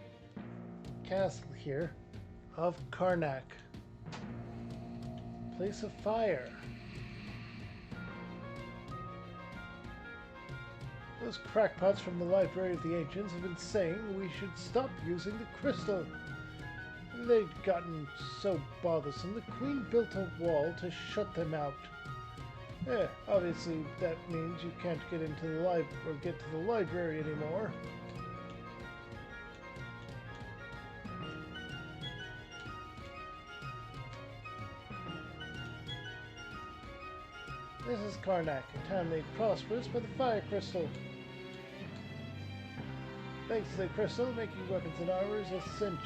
castle here of Karnak. Place of fire. Those crackpots from the Library of the Ancients have been saying we should stop using the crystal. They'd gotten so bothersome, the Queen built a wall to shut them out. Obviously that means you can't get into the get to the library anymore. This is Karnak, a town made prosperous by the fire crystal. Thanks to the crystal, making weapons and armor is a cinch.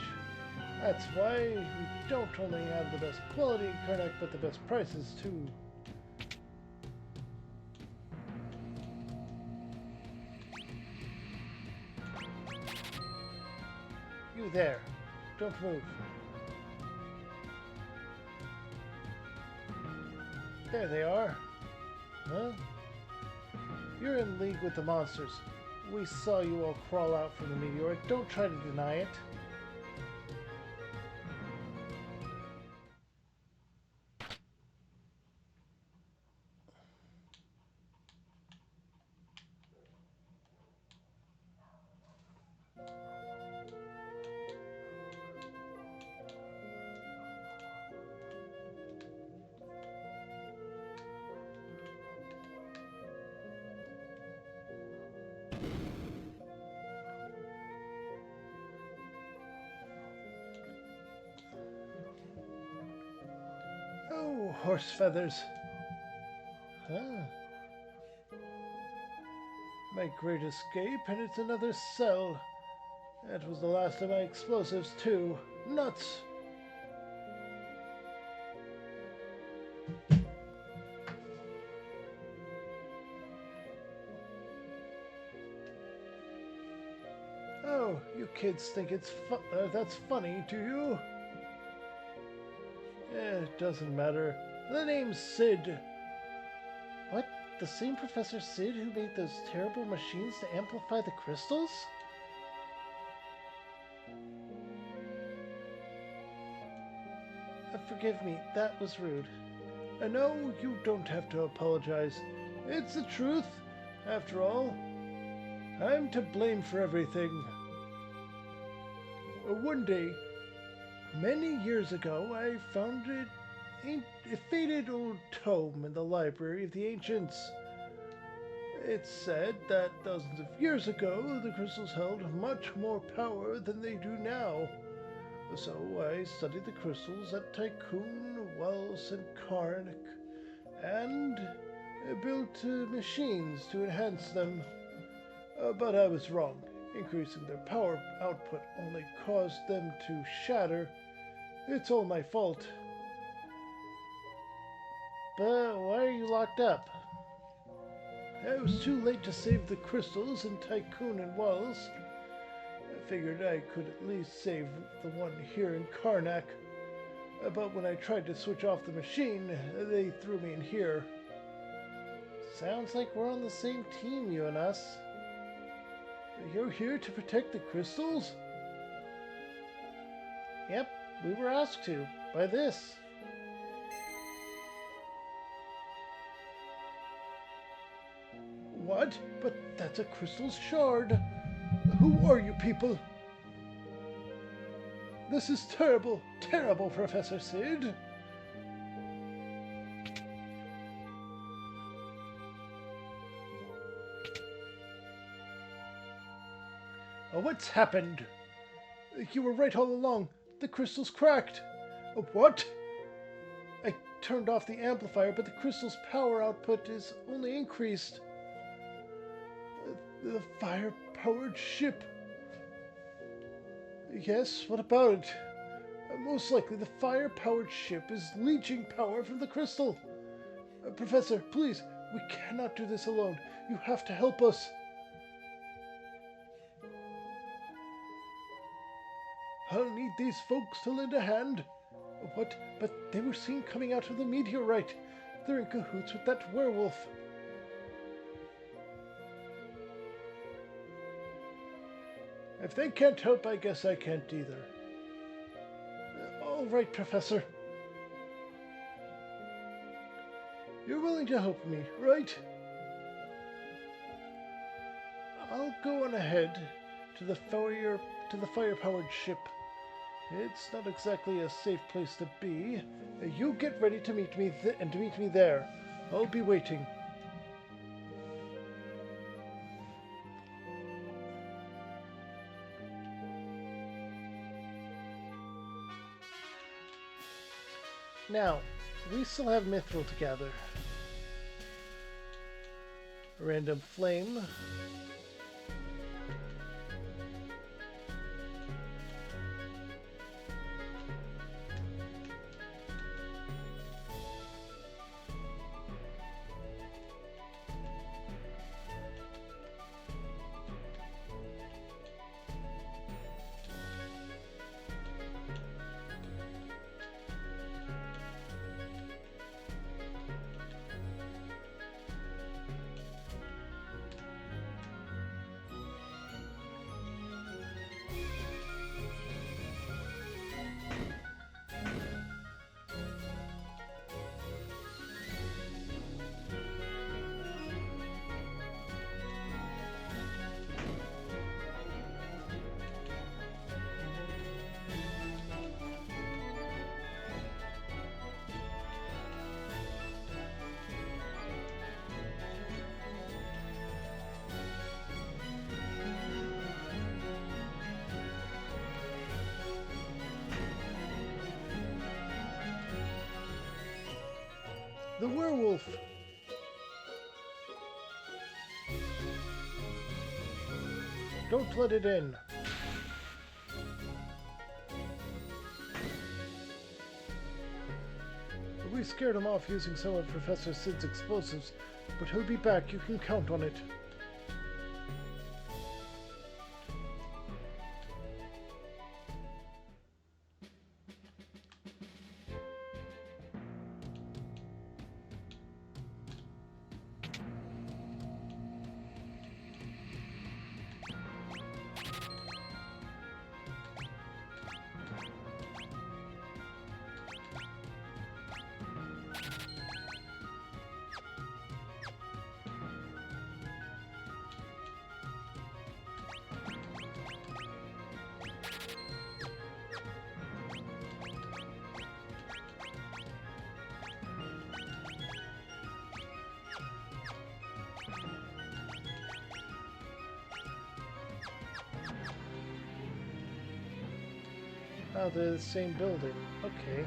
That's why we don't only have the best quality in Karnak, but the best prices too. You there, don't move. There they are. Huh? You're in league with the monsters. We saw you all crawl out from the meteor. Don't try to deny it. Oh, horse feathers. Huh. My great escape, and it's another cell. That was the last of my explosives, too. Nuts! Oh, you kids think that's funny, do you? It doesn't matter. The name's Sid. What? The same Professor Sid who made those terrible machines to amplify the crystals? Forgive me, that was rude. No, you don't have to apologize. It's the truth. After all, I'm to blame for everything. One day, many years ago, I found a faded old tome in the library of the ancients. It's said that thousands of years ago, the crystals held much more power than they do now. So I studied the crystals at Tycoon, Wells, and Karnak, and built machines to enhance them. But I was wrong. Increasing their power output only caused them to shatter. It's all my fault. But why are you locked up? I was too late to save the crystals in Tycoon and Wells. I figured I could at least save the one here in Karnak. But when I tried to switch off the machine, they threw me in here. Sounds like we're on the same team, you and us. You're here to protect the crystals? Yep, we were asked to, by this. What? But that's a crystal shard. Who are you people? This is terrible, terrible, Professor Sid. What's happened? You were right all along. The crystal's cracked. What? I turned off the amplifier, but the crystal's power output is only increased. The fire-powered ship. Yes, what about it? Most likely the fire-powered ship is leeching power from the crystal. Professor, please, we cannot do this alone. You have to help us. I'll need these folks to lend a hand. What? But they were seen coming out of the meteorite. They're in cahoots with that werewolf. If they can't help, I guess I can't either. All right, Professor. You're willing to help me, right? I'll go on ahead to the fire-powered ship. It's not exactly a safe place to be. You get ready to meet me there. I'll be waiting. Now, we still have Mithril to gather. A random flame. The werewolf! Don't let it in. We scared him off using some of Professor Sid's explosives, but he'll be back, you can count on it. Oh, they're the same building. Okay.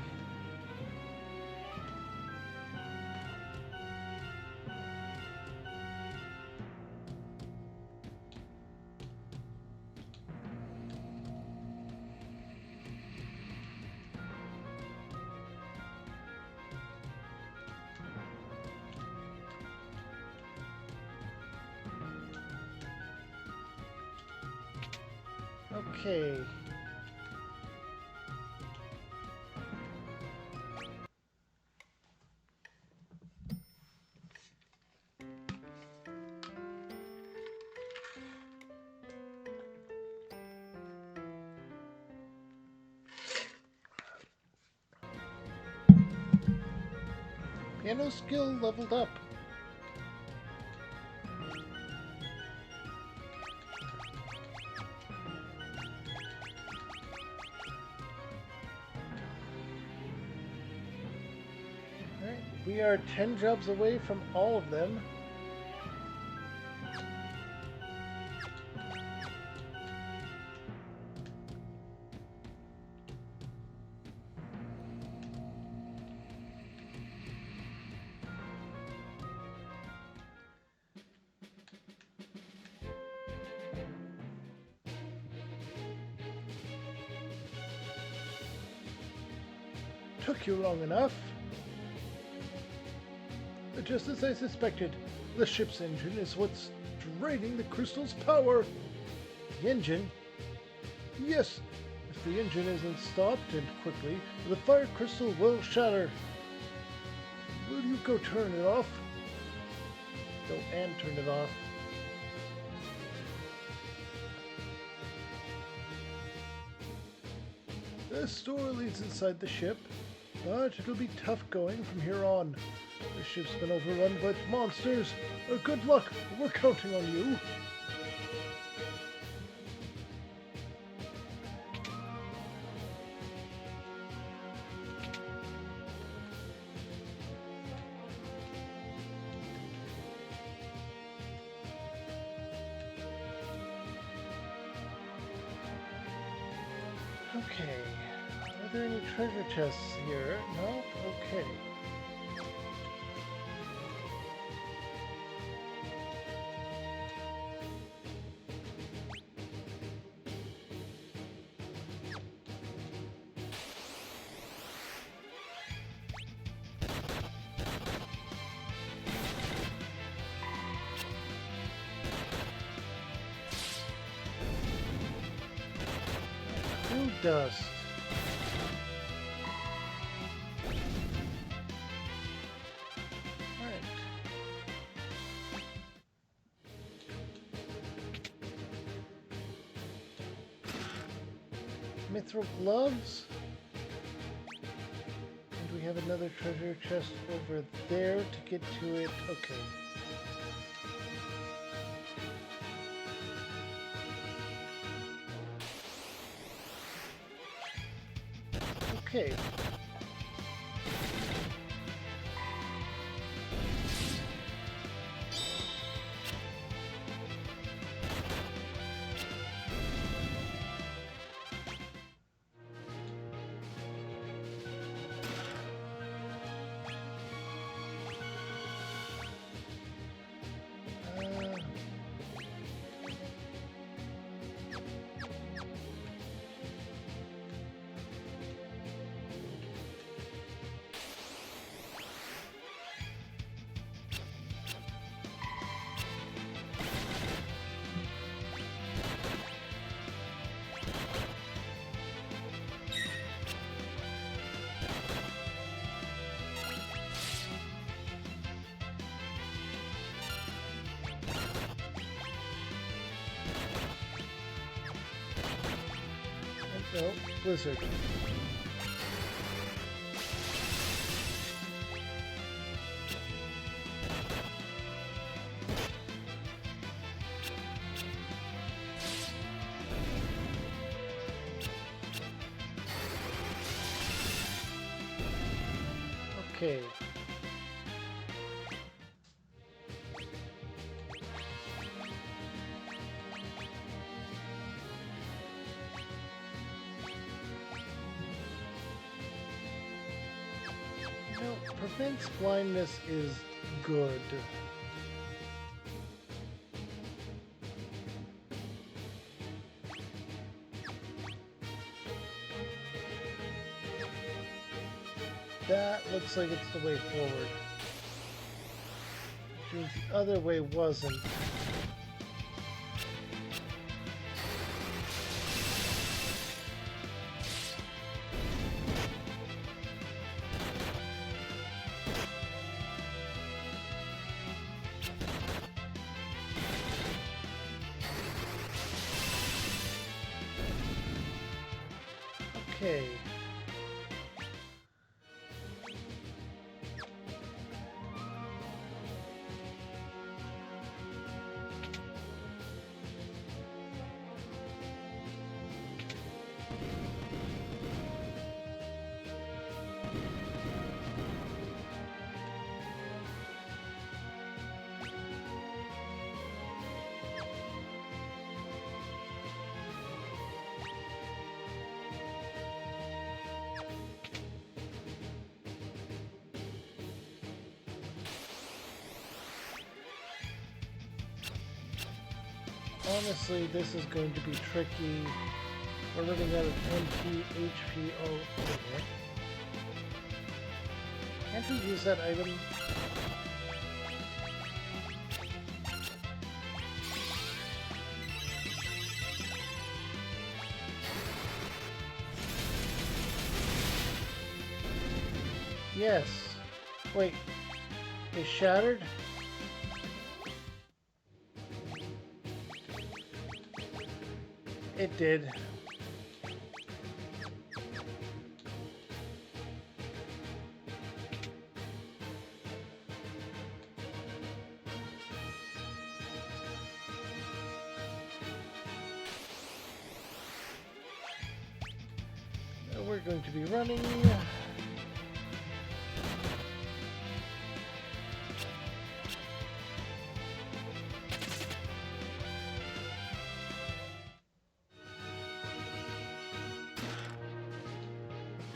Okay. Piano skill leveled up. Alright, we are 10 jobs away from all of them. Took you long enough. Just as I suspected, the ship's engine is what's draining the crystal's power. The engine? Yes, if the engine isn't stopped and quickly, the fire crystal will shatter. Will you go turn it off? Go and turn it off. The store leads inside the ship, but it'll be tough going from here on. The ship's been overrun by monsters. Good luck, we're counting on you. Okay, are there any treasure chests here? No? Okay. Blue dust. Alright. Mithril gloves. And we have another treasure chest over there to get to it. Okay. Okay. No, blizzard. Okay. Prevents blindness is good. That looks like it's the way forward. Which means the other way wasn't. Okay. Honestly, this is going to be tricky. We're running out of MP, HP, okay. Can't we use that item? Yes. Wait. It shattered? It did. Now we're going to be running.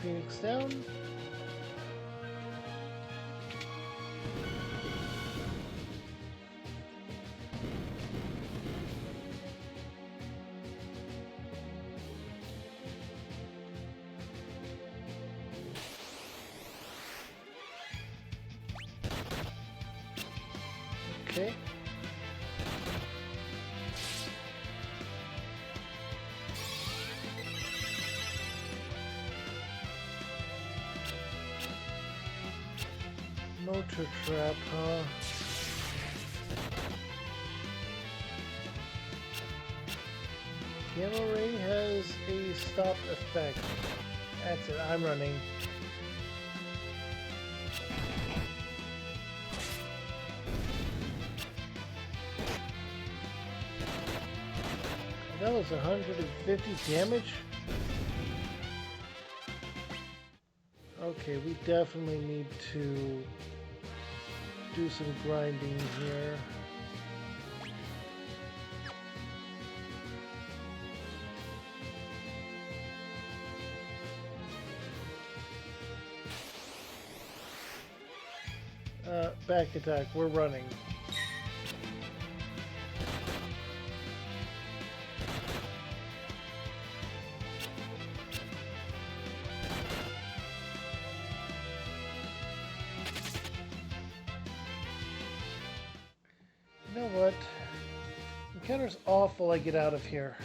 Phoenix down. Okay. Motor trap, huh? Gamma ray has a stop effect. That's it, I'm running. That was 150 damage? Okay, we definitely need to do some grinding here. Back attack, we're running. You know what? Encounter's awful, I get out of here.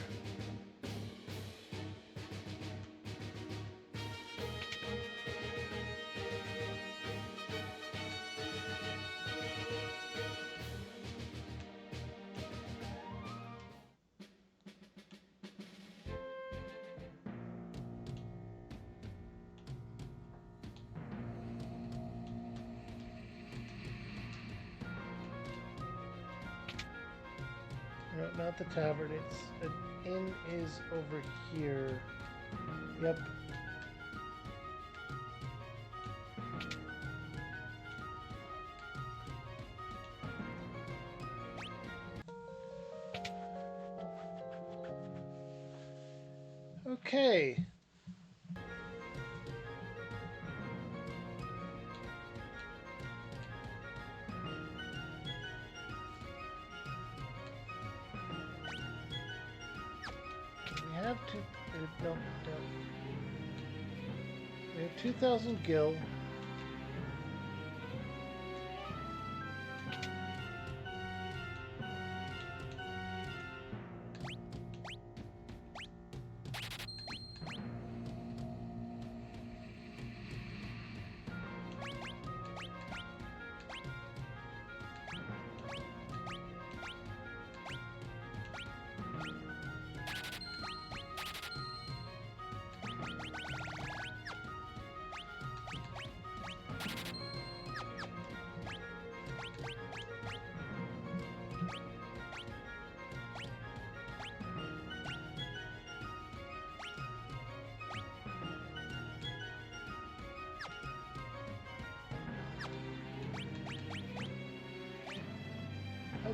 No, not the tavern. It's an inn is over here. Yep. Okay. We have to. No, no. We have 2,000 gil.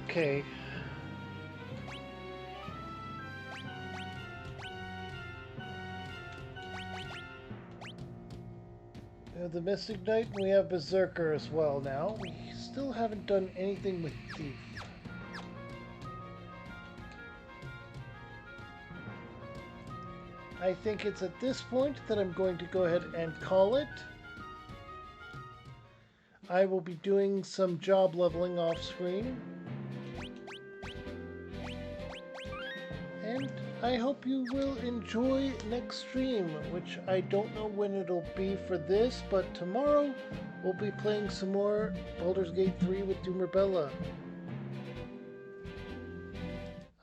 Okay. We have the Mystic Knight and we have Berserker as well now. We still haven't done anything with Thief. I think it's at this point that I'm going to go ahead and call it. I will be doing some job leveling off screen. And I hope you will enjoy next stream, which I don't know when it'll be for this, but tomorrow we'll be playing some more Baldur's Gate 3 with Doomer Bella.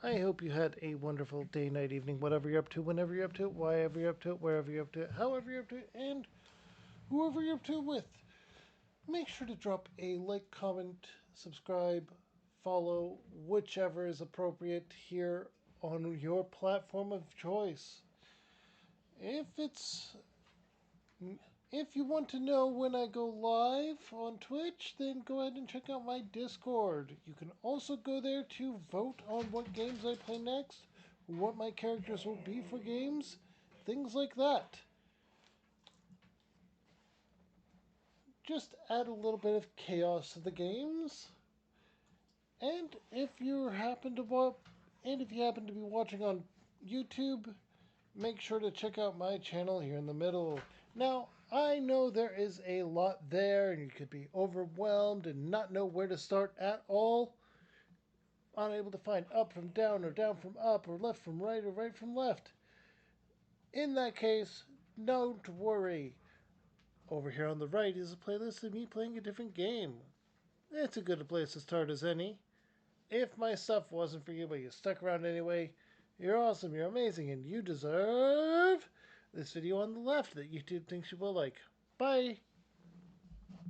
I hope you had a wonderful day, night, evening, whatever you're up to, whenever you're up to it, wherever you're up to it, wherever you're up to it, however you're up to it, and whoever you're up to it with. Make sure to drop a like, comment, subscribe, follow, whichever is appropriate here on your platform of choice. If it's if you want to know when I go live on Twitch, then go ahead and check out my Discord. You can also go there to vote on what games I play next, what my characters will be for games, things like that. Just add a little bit of chaos to the games. And if you happen to be watching on YouTube, make sure to check out my channel here in the middle. Now, I know there is a lot there and you could be overwhelmed and not know where to start at all. Unable to find up from down or down from up or left from right or right from left. In that case, don't worry. Over here on the right is a playlist of me playing a different game. It's a good place to start as any. If my stuff wasn't for you, but you stuck around anyway, you're awesome, you're amazing, and you deserve this video on the left that YouTube thinks you will like. Bye!